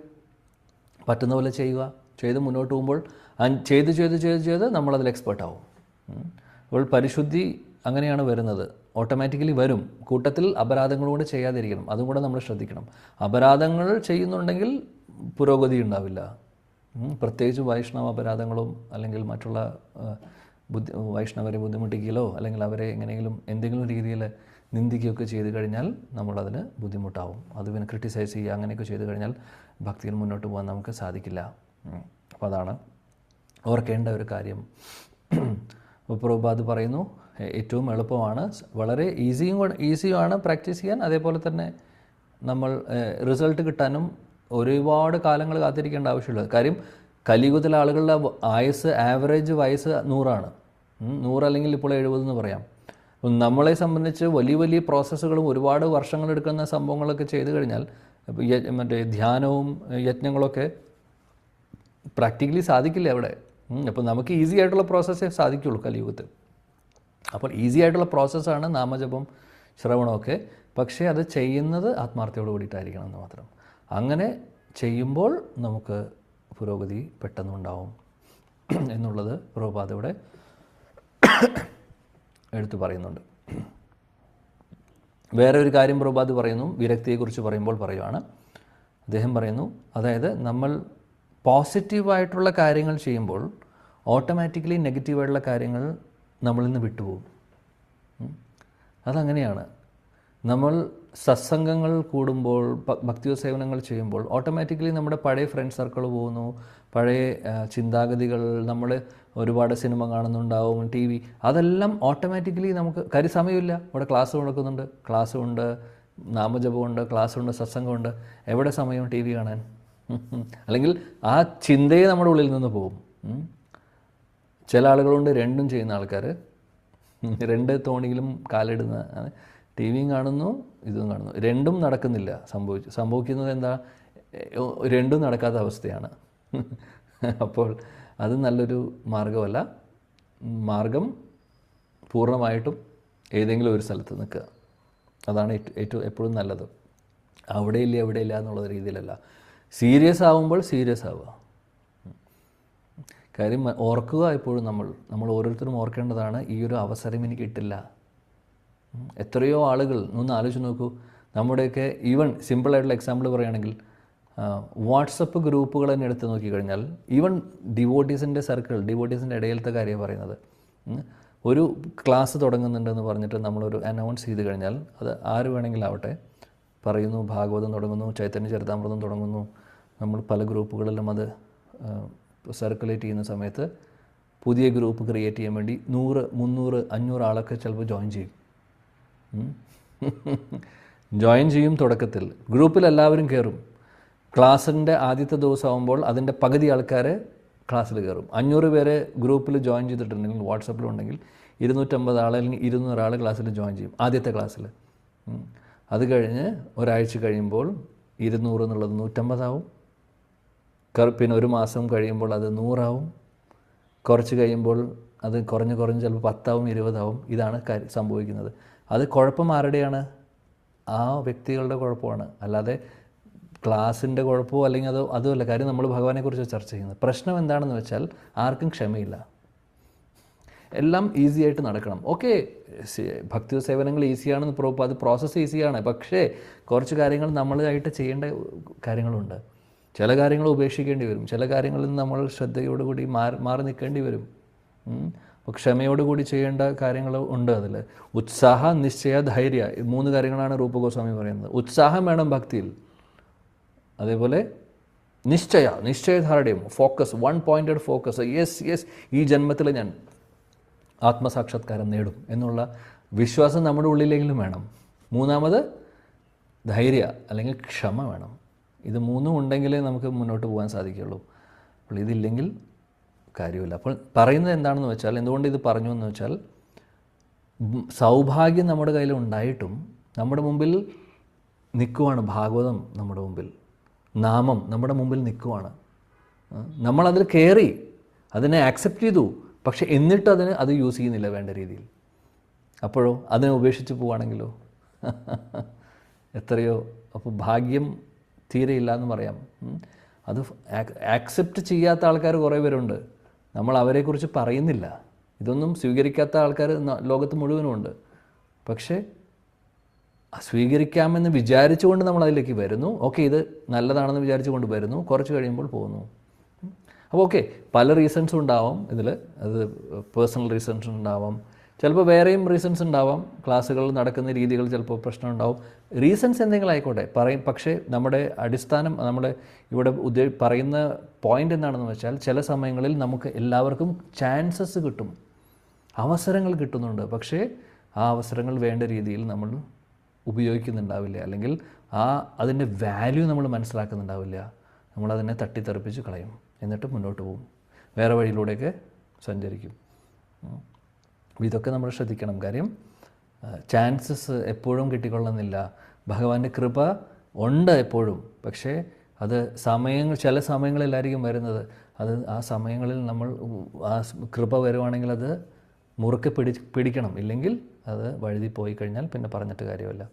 പറ്റുന്ന പോലെ ചെയ്യുക. ചെയ്ത് മുന്നോട്ട് പോകുമ്പോൾ ചെയ്ത് നമ്മളതിൽ എക്സ്പേർട്ടാവും. അപ്പോൾ പരിശുദ്ധി അങ്ങനെയാണ് വരുന്നത്. ഓട്ടോമാറ്റിക്കലി വരും. കൂട്ടത്തിൽ അപരാധങ്ങളും കൂടെ ചെയ്യാതിരിക്കണം, അതും കൂടെ നമ്മൾ ശ്രദ്ധിക്കണം. അപരാധങ്ങൾ ചെയ്യുന്നുണ്ടെങ്കിൽ പുരോഗതി ഉണ്ടാവില്ല. പ്രത്യേകിച്ച് വൈഷ്ണവ അപരാധങ്ങളും അല്ലെങ്കിൽ മറ്റുള്ള വൈഷ്ണവരെ ബുദ്ധിമുട്ടിക്കലോ അല്ലെങ്കിൽ അവരെ എങ്ങനെയെങ്കിലും എന്തെങ്കിലും രീതിയിൽ നിന്ദിക്കുകയൊക്കെ ചെയ്ത് കഴിഞ്ഞാൽ നമ്മളതിന് ബുദ്ധിമുട്ടാവും. അത് പിന്നെ ക്രിട്ടിസൈസ് ചെയ്യുക അങ്ങനെയൊക്കെ ചെയ്ത് കഴിഞ്ഞാൽ ഭക്തിയിൽ മുന്നോട്ട് പോകാൻ നമുക്ക് സാധിക്കില്ല. അപ്പോൾ അതാണ് ഓർക്കേണ്ട ഒരു പ്രഭുപാദ് പറയുന്നു, ഏറ്റവും എളുപ്പമാണ്, വളരെ ഈസിയുമാണ് പ്രാക്ടീസ് ചെയ്യാൻ. അതേപോലെ തന്നെ നമ്മൾ റിസൾട്ട് കിട്ടാനും ഒരുപാട് കാലങ്ങൾ കാത്തിരിക്കേണ്ട ആവശ്യമില്ല. കാര്യം കലിയുഗത്തിലെ ആളുകളുടെ ആവറേജ് വയസ്സ് 100 100 അല്ലെങ്കിൽ ഇപ്പോൾ 70 എന്ന് പറയാം. നമ്മളെ സംബന്ധിച്ച് വലിയ വലിയ പ്രോസസ്സുകളും ഒരുപാട് വർഷങ്ങളെടുക്കുന്ന സംഭവങ്ങളൊക്കെ ചെയ്തു കഴിഞ്ഞാൽ മറ്റേ ധ്യാനവും യജ്ഞങ്ങളൊക്കെ പ്രാക്ടിക്കലി സാധിക്കില്ല അവിടെ. അപ്പോൾ നമുക്ക് ഈസി ആയിട്ടുള്ള പ്രോസസ്സേ സാധിക്കുള്ളൂ കലിയുഗത്തിൽ. അപ്പോൾ ഈസി ആയിട്ടുള്ള പ്രോസസ്സാണ് നാമജപം, ശ്രവണമൊക്കെ. പക്ഷേ അത് ചെയ്യുന്നത് ആത്മാർത്ഥതയോട് കൂടിയിട്ടായിരിക്കണം എന്ന് മാത്രം. അങ്ങനെ ചെയ്യുമ്പോൾ നമുക്ക് പുരോഗതി പെട്ടെന്നുണ്ടാവും എന്നുള്ളത് പ്രഭുപാദയുടെ എടുത്തു പറയുന്നുണ്ട്. വേറെ ഒരു കാര്യം പ്രഭുപാദ് പറയുന്നു, വിരക്തിയെക്കുറിച്ച് പറയുവാണ്. അദ്ദേഹം പറയുന്നു, അതായത് നമ്മൾ പോസിറ്റീവായിട്ടുള്ള കാര്യങ്ങൾ ചെയ്യുമ്പോൾ ഓട്ടോമാറ്റിക്കലി നെഗറ്റീവായിട്ടുള്ള കാര്യങ്ങൾ നമ്മളിൽ നിന്ന് വിട്ടുപോകും. അതങ്ങനെയാണ്. നമ്മൾ സത്സംഗങ്ങൾ കൂടുമ്പോൾ, ഭക്തിയുത സേവനങ്ങൾ ചെയ്യുമ്പോൾ ഓട്ടോമാറ്റിക്കലി നമ്മുടെ പഴയ ഫ്രണ്ട് സർക്കിൾ പോകുന്നു, പഴയ ചിന്താഗതികൾ, നമ്മൾ ഒരുപാട് സിനിമ കാണുന്നുണ്ടാവും, TV, അതെല്ലാം ഓട്ടോമാറ്റിക്കലി നമുക്ക് സമയമില്ല. ഇവിടെ ക്ലാസ് നടക്കുന്നുണ്ട്, ക്ലാസ്സുണ്ട്, നാമജപമുണ്ട്, ക്ലാസ്സുണ്ട്, സത്സംഗമുണ്ട്. എവിടെ സമയം TV കാണാൻ? അല്ലെങ്കിൽ ആ ചിന്തയെ നമ്മുടെ ഉള്ളിൽ നിന്ന് പോകും. ചില ആളുകളുണ്ട് രണ്ടും ചെയ്യുന്ന ആൾക്കാർ, 2 തോണിയിലും കാലിടുന്ന. ടി വിയും കാണുന്നു, ഇതും കാണുന്നു. രണ്ടും നടക്കുന്നില്ല. സംഭവിക്കുന്നത് എന്താ? രണ്ടും നടക്കാത്ത അവസ്ഥയാണ്. അപ്പോൾ അത് നല്ലൊരു മാർഗമല്ല. മാർഗം പൂർണ്ണമായിട്ടും ഏതെങ്കിലും ഒരു സ്ഥലത്ത് നിൽക്കുക. അതാണ് ഏറ്റവും എപ്പോഴും നല്ലത്. അവിടെയില്ല എവിടെയില്ല എന്നുള്ള രീതിയിലല്ല. സീരിയസ് ആവുമ്പോൾ സീരിയസ് ആവുക. കാര്യം ഓർക്കുക എപ്പോഴും നമ്മൾ ഓരോരുത്തരും ഓർക്കേണ്ടതാണ്, ഈ ഒരു അവസരം എനിക്ക് കിട്ടില്ല. എത്രയോ ആളുകൾ ഒന്ന് ആലോചിച്ച് നോക്കൂ. നമ്മുടെയൊക്കെ ഈവൻ സിമ്പിളായിട്ടുള്ള എക്സാമ്പിൾ പറയുകയാണെങ്കിൽ വാട്സപ്പ് ഗ്രൂപ്പുകൾ തന്നെ എടുത്ത് നോക്കിക്കഴിഞ്ഞാൽ, ഈവൻ ഡിവോട്ടീസിൻ്റെ സർക്കിൾ, ഡിവോട്ടീസിൻ്റെ ഇടയിലത്തെ കാര്യമാണ് പറയുന്നത്. ഒരു ക്ലാസ് തുടങ്ങുന്നുണ്ടെന്ന് പറഞ്ഞിട്ട് നമ്മളൊരു അനൗൺസ് ചെയ്ത് കഴിഞ്ഞാൽ അത് ആര് വേണമെങ്കിലാവട്ടെ പറയുന്നു, ഭാഗവതം തുടങ്ങുന്നു, ചൈതന്യ ചരിതാമൃതം തുടങ്ങുന്നു. നമ്മൾ പല ഗ്രൂപ്പുകളിലും അത് സർക്കുലേറ്റ് ചെയ്യുന്ന സമയത്ത് പുതിയ ഗ്രൂപ്പ് ക്രിയേറ്റ് ചെയ്യാൻ വേണ്ടി 100, 300, 500 ആളൊക്കെ ചിലപ്പോൾ ജോയിൻ ചെയ്യും. ജോയിൻ ചെയ്യും. തുടക്കത്തിൽ ഗ്രൂപ്പിൽ എല്ലാവരും കയറും. ക്ലാസ്സിൻ്റെ ആദ്യത്തെ ദിവസമാകുമ്പോൾ അതിൻ്റെ പകുതി ആൾക്കാർ ക്ലാസ്സിൽ കയറും. 500 പേരെ ഗ്രൂപ്പിൽ ജോയിൻ ചെയ്തിട്ടുണ്ടെങ്കിൽ, വാട്സപ്പിലുണ്ടെങ്കിൽ 250 ആൾ അല്ലെങ്കിൽ 200 ആൾ ക്ലാസ്സിൽ ജോയിൻ ചെയ്യും ആദ്യത്തെ ക്ലാസ്സിൽ. അത് കഴിഞ്ഞ് ഒരാഴ്ച കഴിയുമ്പോൾ 200 എന്നുള്ളത് 150 ആവും. പിന്നെ ഒരു മാസം കഴിയുമ്പോൾ അത് 100 ആവും. കുറച്ച് കഴിയുമ്പോൾ അത് കുറഞ്ഞ് ചിലപ്പോൾ 10 ആവും, 20 ആവും. ഇതാണ് സംഭവിക്കുന്നത്. അത് കുഴപ്പം ആരുടെയാണ്? ആ വ്യക്തികളുടെ കുഴപ്പമാണ്. അല്ലാതെ ക്ലാസ്സിൻ്റെ കുഴപ്പമോ അല്ലെങ്കിൽ അതുമല്ല. കാര്യം നമ്മൾ ഭഗവാനെക്കുറിച്ച് ചർച്ച ചെയ്യുന്നത്. പ്രശ്നം എന്താണെന്ന് വെച്ചാൽ ആർക്കും ക്ഷമയില്ല. എല്ലാം ഈസി ആയിട്ട് നടക്കണം. ഓക്കെ, ഭക്തി സേവനങ്ങൾ ഈസിയാണെന്ന് അത് പ്രോസസ്സ് ഈസിയാണ്. പക്ഷേ കുറച്ച് കാര്യങ്ങൾ നമ്മളായിട്ട് ചെയ്യേണ്ട കാര്യങ്ങളുണ്ട്. ചില കാര്യങ്ങൾ ഉപേക്ഷിക്കേണ്ടി വരും. ചില കാര്യങ്ങളിൽ നമ്മൾ ശ്രദ്ധയോടുകൂടി മാറി നിൽക്കേണ്ടി വരും. അപ്പോൾ ക്ഷമയോടുകൂടി ചെയ്യേണ്ട കാര്യങ്ങൾ ഉണ്ട്. അതിൽ ഉത്സാഹ, നിശ്ചയ, ധൈര്യ, 3 കാര്യങ്ങളാണ് രൂപ ഗോസ്വാമി പറയുന്നത്. ഉത്സാഹം വേണം ഭക്തിയിൽ. അതേപോലെ നിശ്ചയദാർഢ്യം, ഫോക്കസ്, 1 പോയിൻറ്റഡ് ഫോക്കസ്. യെസ് ഈ ജന്മത്തിൽ ഞാൻ ആത്മസാക്ഷാത്കാരം നേടും എന്നുള്ള വിശ്വാസം നമ്മുടെ ഉള്ളിലെങ്കിലും വേണം. 3ാമത് ധൈര്യ അല്ലെങ്കിൽ ക്ഷമ വേണം. ഇത് 3ഉം ഉണ്ടെങ്കിലേ നമുക്ക് മുന്നോട്ട് പോകാൻ സാധിക്കുകയുള്ളൂ. അപ്പോൾ ഇതില്ലെങ്കിൽ കാര്യമില്ല. അപ്പോൾ പറയുന്നത് എന്താണെന്ന് വെച്ചാൽ, എന്തുകൊണ്ട് ഇത് പറഞ്ഞു എന്ന് വെച്ചാൽ, സൗഭാഗ്യം നമ്മുടെ കയ്യിൽ ഉണ്ടായിട്ടും നമ്മുടെ മുമ്പിൽ നിൽക്കുവാണ് ഭാഗവതം, നമ്മുടെ മുമ്പിൽ നാമം നമ്മുടെ മുമ്പിൽ നിൽക്കുവാണ്. നമ്മളതിൽ കയറി അതിനെ ആക്സെപ്റ്റ് ചെയ്തു. പക്ഷെ എന്നിട്ട് അത് യൂസ് ചെയ്യുന്നില്ല വേണ്ട രീതിയിൽ. അപ്പോഴോ അതിനെ ഉപേക്ഷിച്ച് പോവുകയാണെങ്കിലോ എത്രയോ. അപ്പോൾ ഭാഗ്യം തീരെ ഇല്ല എന്ന് പറയാം. അത് ആക്സെപ്റ്റ് ചെയ്യാത്ത ആൾക്കാർ കുറേ പേരുണ്ട്. നമ്മൾ അവരെക്കുറിച്ച് പറയുന്നില്ല. ഇതൊന്നും സ്വീകരിക്കാത്ത ആൾക്കാർ ലോകത്ത് മുഴുവനുമുണ്ട്. പക്ഷേ സ്വീകരിക്കാമെന്ന് വിചാരിച്ചുകൊണ്ട് നമ്മൾ അതിലേക്ക് വരുന്നു. ഓക്കെ, ഇത് നല്ലതാണെന്ന് വിചാരിച്ചുകൊണ്ട് വരുന്നു. കുറച്ച് കഴിയുമ്പോൾ പോകുന്നു. അപ്പോൾ ഓക്കെ, പല റീസൺസും ഉണ്ടാവാം ഇതിൽ. അത് പേഴ്സണൽ റീസൺസ് ഉണ്ടാവാം, ചിലപ്പോൾ വേറെയും റീസൺസ് ഉണ്ടാവാം. ക്ലാസ്സുകൾ നടക്കുന്ന രീതികൾ ചിലപ്പോൾ പ്രശ്നം ഉണ്ടാവും. റീസൺസ് എന്തെങ്കിലും ആയിക്കോട്ടെ പറയും. പക്ഷേ നമ്മുടെ അടിസ്ഥാനം, നമ്മുടെ ഇവിടെ പറയുന്ന പോയിൻ്റ് എന്താണെന്ന് വെച്ചാൽ, ചില സമയങ്ങളിൽ നമുക്ക് എല്ലാവർക്കും ചാൻസസ് കിട്ടും, അവസരങ്ങൾ കിട്ടുന്നുണ്ട്. പക്ഷേ ആ അവസരങ്ങൾ വേണ്ട രീതിയിൽ നമ്മൾ ഉപയോഗിക്കുന്നുണ്ടാവില്ല, അല്ലെങ്കിൽ അതിൻ്റെ വാല്യൂ നമ്മൾ മനസ്സിലാക്കുന്നുണ്ടാവില്ല. നമ്മളതിനെ തട്ടിത്തെറിപ്പിച്ച് കളയും. എന്നിട്ട് മുന്നോട്ട് പോകും, വേറെ വഴിയിലൂടെയൊക്കെ സഞ്ചരിക്കും. ഇതൊക്കെ നമ്മൾ ശ്രദ്ധിക്കണം. കാര്യം ചാൻസസ് എപ്പോഴും കിട്ടിക്കൊള്ളുന്നില്ല. ഭഗവാന്റെ കൃപ ഉണ്ട് എപ്പോഴും. പക്ഷേ അത് ചില സമയങ്ങളിലായിരിക്കും വരുന്നത്. ആ സമയങ്ങളിൽ നമ്മൾ ആ കൃപ വരുവാണെങ്കിൽ അത് മുറുക്കെ പിടിക്കണം. ഇല്ലെങ്കിൽ അത് വഴുതി പോയി കഴിഞ്ഞാൽ പിന്നെ പറഞ്ഞിട്ട് കാര്യമില്ല.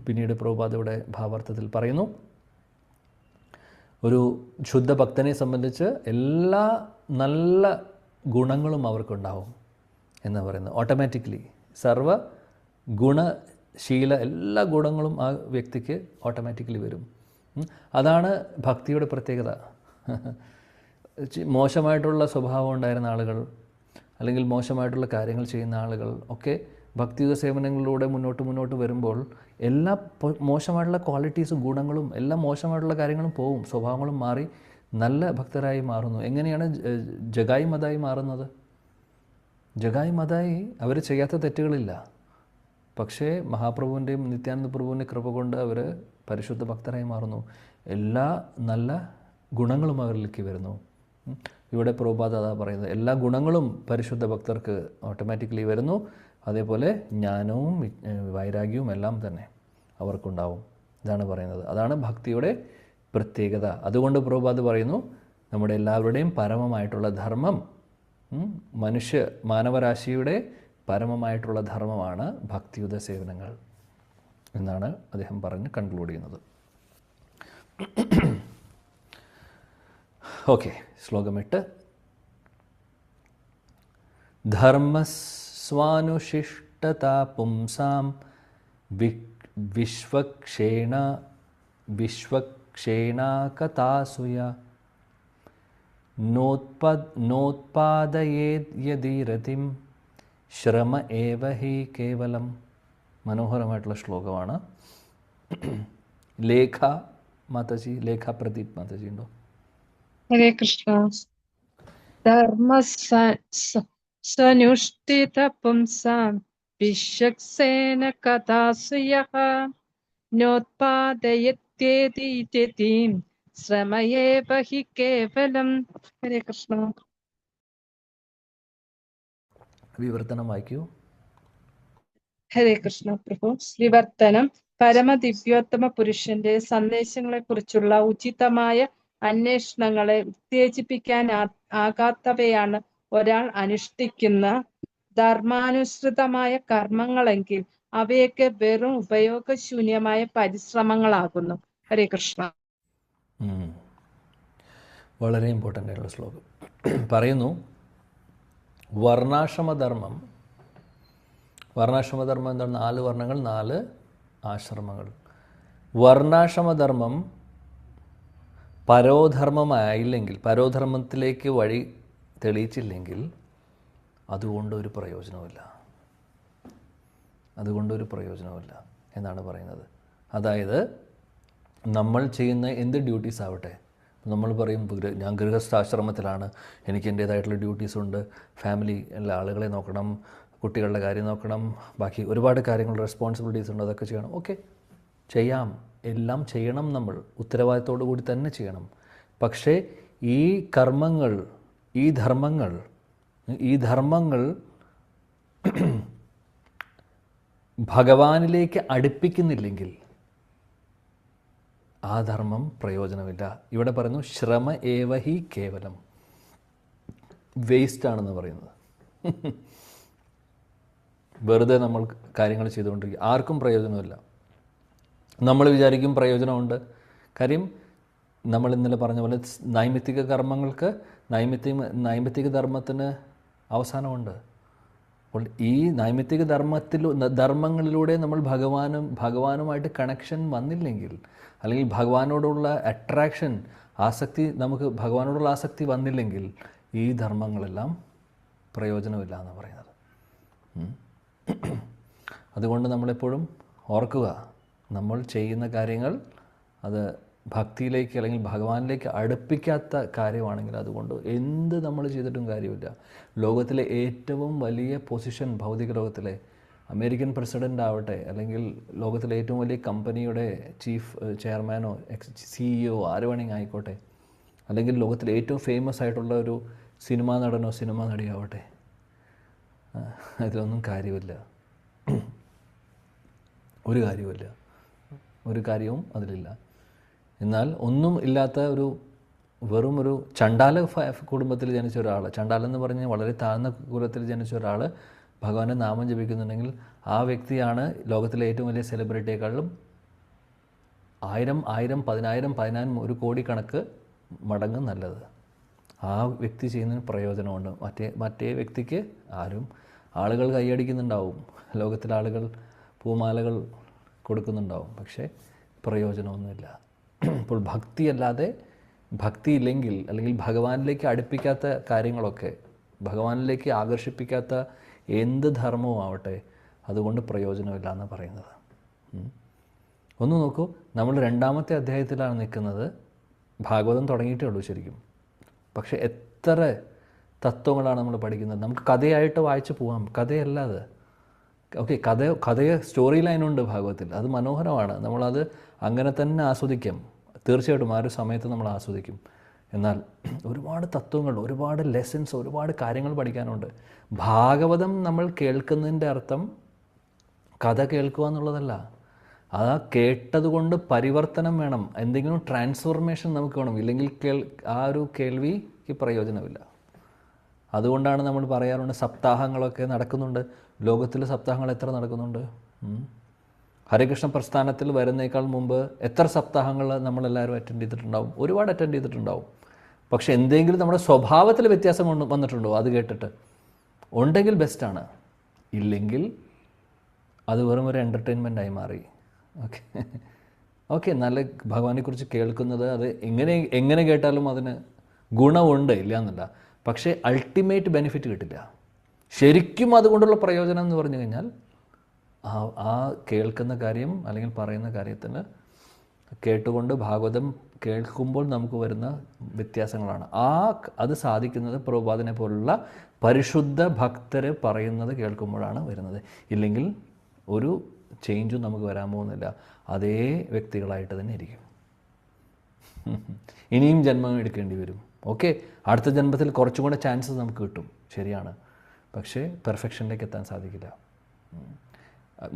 പിന്നീട് പ്രഭുപാദ് ഇവിടെ ഭാവാർത്ഥത്തിൽ പറയുന്നു, ഒരു ശുദ്ധ ഭക്തനെ സംബന്ധിച്ച് എല്ലാ നല്ല ഗുണങ്ങളും അവർക്കുണ്ടാവും എന്ന് പറയുന്നത്. ഓട്ടോമാറ്റിക്കലി സർവ ഗുണശീല എല്ലാ ഗുണങ്ങളും ആ വ്യക്തിക്ക് ഓട്ടോമാറ്റിക്കലി വരും. അതാണ് ഭക്തിയുടെ പ്രത്യേകത. മോശമായിട്ടുള്ള സ്വഭാവം ഉണ്ടായിരുന്ന ആളുകൾ, അല്ലെങ്കിൽ മോശമായിട്ടുള്ള കാര്യങ്ങൾ ചെയ്യുന്ന ആളുകൾ ഒക്കെ ഭക്തിയുത സേവനങ്ങളിലൂടെ മുന്നോട്ട് വരുമ്പോൾ എല്ലാ മോശമായിട്ടുള്ള ക്വാളിറ്റീസും ഗുണങ്ങളും എല്ലാം മോശമായിട്ടുള്ള കാര്യങ്ങളും പോവും, സ്വഭാവങ്ങളും മാറി നല്ല ഭക്തരായി മാറുന്നു. എങ്ങനെയാണ് ജഗായി മതായി മാറുന്നത്? ജഗായി മതായി അവർ ചെയ്യാത്ത തെറ്റുകളില്ല. പക്ഷേ മഹാപ്രഭുവിൻ്റെയും നിത്യാനന്ദ പ്രഭുവിൻ്റെ കൃപ കൊണ്ട് അവർ പരിശുദ്ധ ഭക്തരായി മാറുന്നു. എല്ലാ നല്ല ഗുണങ്ങളും അവരിലേക്ക് വരുന്നു. ഇവിടെ പ്രഭുപാദ് അതാ പറയുന്നത്. എല്ലാ ഗുണങ്ങളും പരിശുദ്ധ ഭക്തർക്ക് ഓട്ടോമാറ്റിക്കലി വരുന്നു. അതേപോലെ ജ്ഞാനവും വൈരാഗ്യവും എല്ലാം തന്നെ അവർക്കുണ്ടാവും. ഇതാണ് പറയുന്നത്. അതാണ് ഭക്തിയുടെ പ്രത്യേകത. അതുകൊണ്ട് പ്രഭുപാദ് പറയുന്നു, നമ്മുടെ എല്ലാവരുടെയും പരമമായിട്ടുള്ള ധർമ്മം, മാനവരാശിയുടെ പരമമായിട്ടുള്ള ധർമ്മമാണ് ഭക്തിയുത സേവനങ്ങൾ എന്നാണ് അദ്ദേഹം പറഞ്ഞ് കൺക്ലൂഡ് ചെയ്യുന്നത്. ഓക്കെ, ശ്ലോകം 8. ധർമ്മസ്വാനുശിഷ്ടതാ പുംസാം വിശ്വക്ഷേണാകതാസുയ നോത്പാദയേദ്യതി രതിം ശ്രമ ഏവ ഹി കേവലം. മനോഹരമായിട്ടുള്ള ശ്ലോകമാണ്. ലേഖ മാതാജി, ലേഖ പ്രദീപ് മാതാജി ഉണ്ടോ? ഹരേ കൃഷ്ണ. ധർമ്മസനുഷ്ഠിത പുംസാം വിശ്വക്സേന കഥാസുയഃ നോത്പാദയത്യേതി രതിം ശ്രമയേവ ഹി കേവലം. ഹരേ കൃഷ്ണ. വിവർത്തനം വായിക്കൂ. ഹരേ കൃഷ്ണ പ്രഭു. വിവർത്തനം: പരമദിവ്യോത്തമ പുരുഷന്റെ സന്ദേശങ്ങളെ കുറിച്ചുള്ള ഉചിതമായ അന്വേഷണങ്ങളെ ഉത്തേജിപ്പിക്കാൻ ആകാത്തവയാണ് ഒരാൾ അനുഷ്ഠിക്കുന്ന ധർമാനുസൃതമായ കർമ്മങ്ങളെങ്കിൽ അവയൊക്കെ വെറും ഉപയോഗശൂന്യമായ പരിശ്രമങ്ങളാകുന്നു. ഹരേ കൃഷ്ണ. വളരെ ഇമ്പോർട്ടൻ്റ് ആയിട്ടുള്ള ശ്ലോകം പറയുന്നു. വർണ്ണാശ്രമധർമ്മം എന്താണ്? 4 വർണ്ണങ്ങൾ, 4 ആശ്രമങ്ങൾ. വർണ്ണാശ്രമധർമ്മം പരോധർമ്മമായില്ലെങ്കിൽ, പരോധർമ്മത്തിലേക്ക് വഴി തെളിയിച്ചില്ലെങ്കിൽ അതുകൊണ്ടൊരു പ്രയോജനവുമില്ല എന്നാണ് പറയുന്നത്. അതായത് നമ്മൾ ചെയ്യുന്ന എന്ത് ഡ്യൂട്ടീസ് ആവട്ടെ, നമ്മൾ പറയും ഞാൻ ഗൃഹസ്ഥാശ്രമത്തിലാണ്, എനിക്ക് എൻ്റേതായിട്ടുള്ള ഡ്യൂട്ടീസുണ്ട്, ഫാമിലി എല്ലാ ആളുകളെ നോക്കണം, കുട്ടികളുടെ കാര്യം നോക്കണം, ബാക്കി ഒരുപാട് കാര്യങ്ങൾ റെസ്പോൺസിബിലിറ്റീസ് ഉണ്ട്, അതൊക്കെ ചെയ്യണം. ഓക്കെ, ചെയ്യാം, എല്ലാം ചെയ്യണം, നമ്മൾ ഉത്തരവാദിത്തോടു കൂടി തന്നെ ചെയ്യണം. പക്ഷേ ഈ കർമ്മങ്ങൾ, ഈ ധർമ്മങ്ങൾ ഭഗവാനിലേക്ക് അടുപ്പിക്കുന്നില്ലെങ്കിൽ ആ ധർമ്മം പ്രയോജനമില്ല. ഇവിടെ പറയുന്നു ശ്രമ ഏവ ഹി കേവലം, വേസ്റ്റാണെന്ന് പറയുന്നത്. വെറുതെ നമ്മൾ കാര്യങ്ങൾ ചെയ്തുകൊണ്ടിരിക്കുക, ആർക്കും പ്രയോജനമില്ല. നമ്മൾ വിചാരിക്കും പ്രയോജനമുണ്ട്. കാര്യം നമ്മൾ ഇന്നലെ പറഞ്ഞ പോലെ നൈമിത്തിക കർമ്മങ്ങൾക്ക്, നൈമിത്തിക ധർമ്മത്തിന് അവസാനമുണ്ട്. അപ്പോൾ ഈ നൈമിത്തിക ധർമ്മങ്ങളിലൂടെ നമ്മൾ ഭഗവാനുമായിട്ട് കണക്ഷൻ വന്നില്ലെങ്കിൽ, അല്ലെങ്കിൽ ഭഗവാനോടുള്ള അട്രാക്ഷൻ, നമുക്ക് ഭഗവാനോടുള്ള ആസക്തി വന്നില്ലെങ്കിൽ ഈ ധർമ്മങ്ങളെല്ലാം പ്രയോജനമില്ല എന്ന് പറയുന്നത്. അതുകൊണ്ട് നമ്മളെപ്പോഴും ഓർക്കുക, നമ്മൾ ചെയ്യുന്ന കാര്യങ്ങൾ അത് ഭക്തിയിലേക്ക് അല്ലെങ്കിൽ ഭഗവാനിലേക്ക് അടുപ്പിക്കാത്ത കാര്യമാണെങ്കിൽ അതുകൊണ്ട് എന്ത് നമ്മൾ ചെയ്തിട്ടും കാര്യമില്ല. ലോകത്തിലെ ഏറ്റവും വലിയ പൊസിഷൻ, ഭൗതിക ലോകത്തിലെ അമേരിക്കൻ പ്രസിഡൻ്റ് ആവട്ടെ, അല്ലെങ്കിൽ ലോകത്തിലെ ഏറ്റവും വലിയ കമ്പനിയുടെ ചീഫ് ചെയർമാനോ CEO ആര് വേണമെങ്കിൽ ആയിക്കോട്ടെ, അല്ലെങ്കിൽ ലോകത്തിലെ ഏറ്റവും ഫേമസ് ആയിട്ടുള്ള ഒരു സിനിമാ നടനോ സിനിമാ നടിയാവട്ടെ, അതിലൊന്നും കാര്യമില്ല. ഒരു കാര്യവും അതിലില്ല. എന്നാൽ ഒന്നും ഇല്ലാത്ത വെറും ഒരു ചണ്ടാല കുടുംബത്തിൽ ജനിച്ച ഒരാൾ, ചണ്ടാലെന്ന് പറഞ്ഞ് വളരെ താഴ്ന്ന കുലത്തിൽ ജനിച്ച ഒരാൾ ഭഗവാന്റെ നാമം ജപിക്കുന്നുണ്ടെങ്കിൽ ആ വ്യക്തിയാണ് ലോകത്തിലെ ഏറ്റവും വലിയ സെലിബ്രിറ്റിയെക്കാളും 1000, 1000, 10,000, 1 കോടി കണക്ക് മടങ്ങ് നല്ലത്. ആ വ്യക്തി ചെയ്യുന്നതിന് പ്രയോജനമുണ്ട്. മറ്റേ വ്യക്തിക്ക് ആളുകൾ കൈയടിക്കുന്നുണ്ടാവും, ലോകത്തിലെ ആളുകൾ പൂമാലകൾ കൊടുക്കുന്നുണ്ടാവും, പക്ഷേ പ്രയോജനമൊന്നുമില്ല. അപ്പോൾ ഭക്തിയില്ലെങ്കിൽ, അല്ലെങ്കിൽ ഭഗവാനിലേക്ക് അടുപ്പിക്കാത്ത കാര്യങ്ങളൊക്കെ, ഭഗവാനിലേക്ക് ആകർഷിപ്പിക്കാത്ത എന്ത് ധർമ്മവും ആവട്ടെ, അതുകൊണ്ട് പ്രയോജനമില്ല എന്ന് പറയുന്നത്. ഒന്ന് നോക്കൂ, നമ്മൾ 2ാമത്തെ അധ്യായത്തിലാണ് നിൽക്കുന്നത്. ഭാഗവതം തുടങ്ങിയിട്ടേ ഉള്ളൂ ശരിക്കും. പക്ഷേ എത്ര തത്വങ്ങളാണ് നമ്മൾ പഠിക്കുന്നത്. നമുക്ക് കഥയായിട്ട് വായിച്ചു പോകാം, കഥയല്ല അത്. ഓക്കെ, സ്റ്റോറി ലൈനുണ്ട് ഭാഗവതത്തിൽ, അത് മനോഹരമാണ്. നമ്മളത് അങ്ങനെ തന്നെ ആസ്വദിക്കാം. തീർച്ചയായിട്ടും ആ ഒരു സമയത്ത് നമ്മൾ ആസ്വദിക്കും. എന്നാൽ ഒരുപാട് തത്വങ്ങൾ, ഒരുപാട് ലെസൺസ്, ഒരുപാട് കാര്യങ്ങൾ പഠിക്കാനുണ്ട്. ഭാഗവതം നമ്മൾ കേൾക്കുന്നതിൻ്റെ അർത്ഥം കഥ കേൾക്കുക എന്നുള്ളതല്ല. ആ കേട്ടതുകൊണ്ട് പരിവർത്തനം വേണം, എന്തെങ്കിലും ട്രാൻസ്ഫോർമേഷൻ നമുക്ക് വേണം. ഇല്ലെങ്കിൽ ആ ഒരു കേൾവിക്ക് പ്രയോജനമില്ല. അതുകൊണ്ടാണ് നമ്മൾ പറയാറുണ്ട് സപ്താഹങ്ങളൊക്കെ നടക്കുന്നുണ്ട്. ലോകത്തിൽ സപ്താഹങ്ങൾ എത്ര നടക്കുന്നുണ്ട്? ഹരികൃഷ്ണ പ്രസ്ഥാനത്തിൽ വരുന്നേക്കാൾ മുമ്പ് എത്ര സപ്താഹങ്ങൾ നമ്മളെല്ലാവരും അറ്റൻഡ് ചെയ്തിട്ടുണ്ടാവും? ഒരുപാട് അറ്റൻഡ് ചെയ്തിട്ടുണ്ടാവും. പക്ഷെ എന്തെങ്കിലും നമ്മുടെ സ്വഭാവത്തിൽ വ്യത്യാസം വന്നിട്ടുണ്ടോ അത് കേട്ടിട്ട്? ഉണ്ടെങ്കിൽ ബെസ്റ്റാണ്, ഇല്ലെങ്കിൽ അത് വെറും ഒരു എൻ്റർടൈൻമെൻറ്റായി മാറി. ഓക്കെ നല്ല ഭഗവാനെക്കുറിച്ച് കേൾക്കുന്നത് അത് എങ്ങനെ കേട്ടാലും അതിന് ഗുണമുണ്ട്, ഇല്ല എന്നല്ല. പക്ഷേ അൾട്ടിമേറ്റ് ബെനിഫിറ്റ് കിട്ടില്ല. ശരിക്കും അതുകൊണ്ടുള്ള പ്രയോജനം എന്ന് പറഞ്ഞു കഴിഞ്ഞാൽ ആ കേൾക്കുന്ന കാര്യം അല്ലെങ്കിൽ പറയുന്ന കാര്യത്തിന് കേട്ടുകൊണ്ട് ഭാഗവതം കേൾക്കുമ്പോൾ നമുക്ക് വരുന്ന വ്യത്യാസങ്ങളാണ്. അത് സാധിക്കുന്നത് പ്രഭുപാദിനെ പോലുള്ള പരിശുദ്ധ ഭക്തർ പറയുന്നത് കേൾക്കുമ്പോഴാണ് വരുന്നത്. ഇല്ലെങ്കിൽ ഒരു ചേഞ്ചും നമുക്ക് വരാൻ പോകുന്നില്ല. അതേ വ്യക്തികളായിട്ട് തന്നെ ഇരിക്കും. ഇനിയും ജന്മം എടുക്കേണ്ടി വരും. ഓക്കെ, അടുത്ത ജന്മത്തിൽ കുറച്ചും കൂടെ ചാൻസസ് നമുക്ക് കിട്ടും, ശരിയാണ്. പക്ഷേ പെർഫെക്ഷനിലേക്ക് എത്താൻ സാധിക്കില്ല.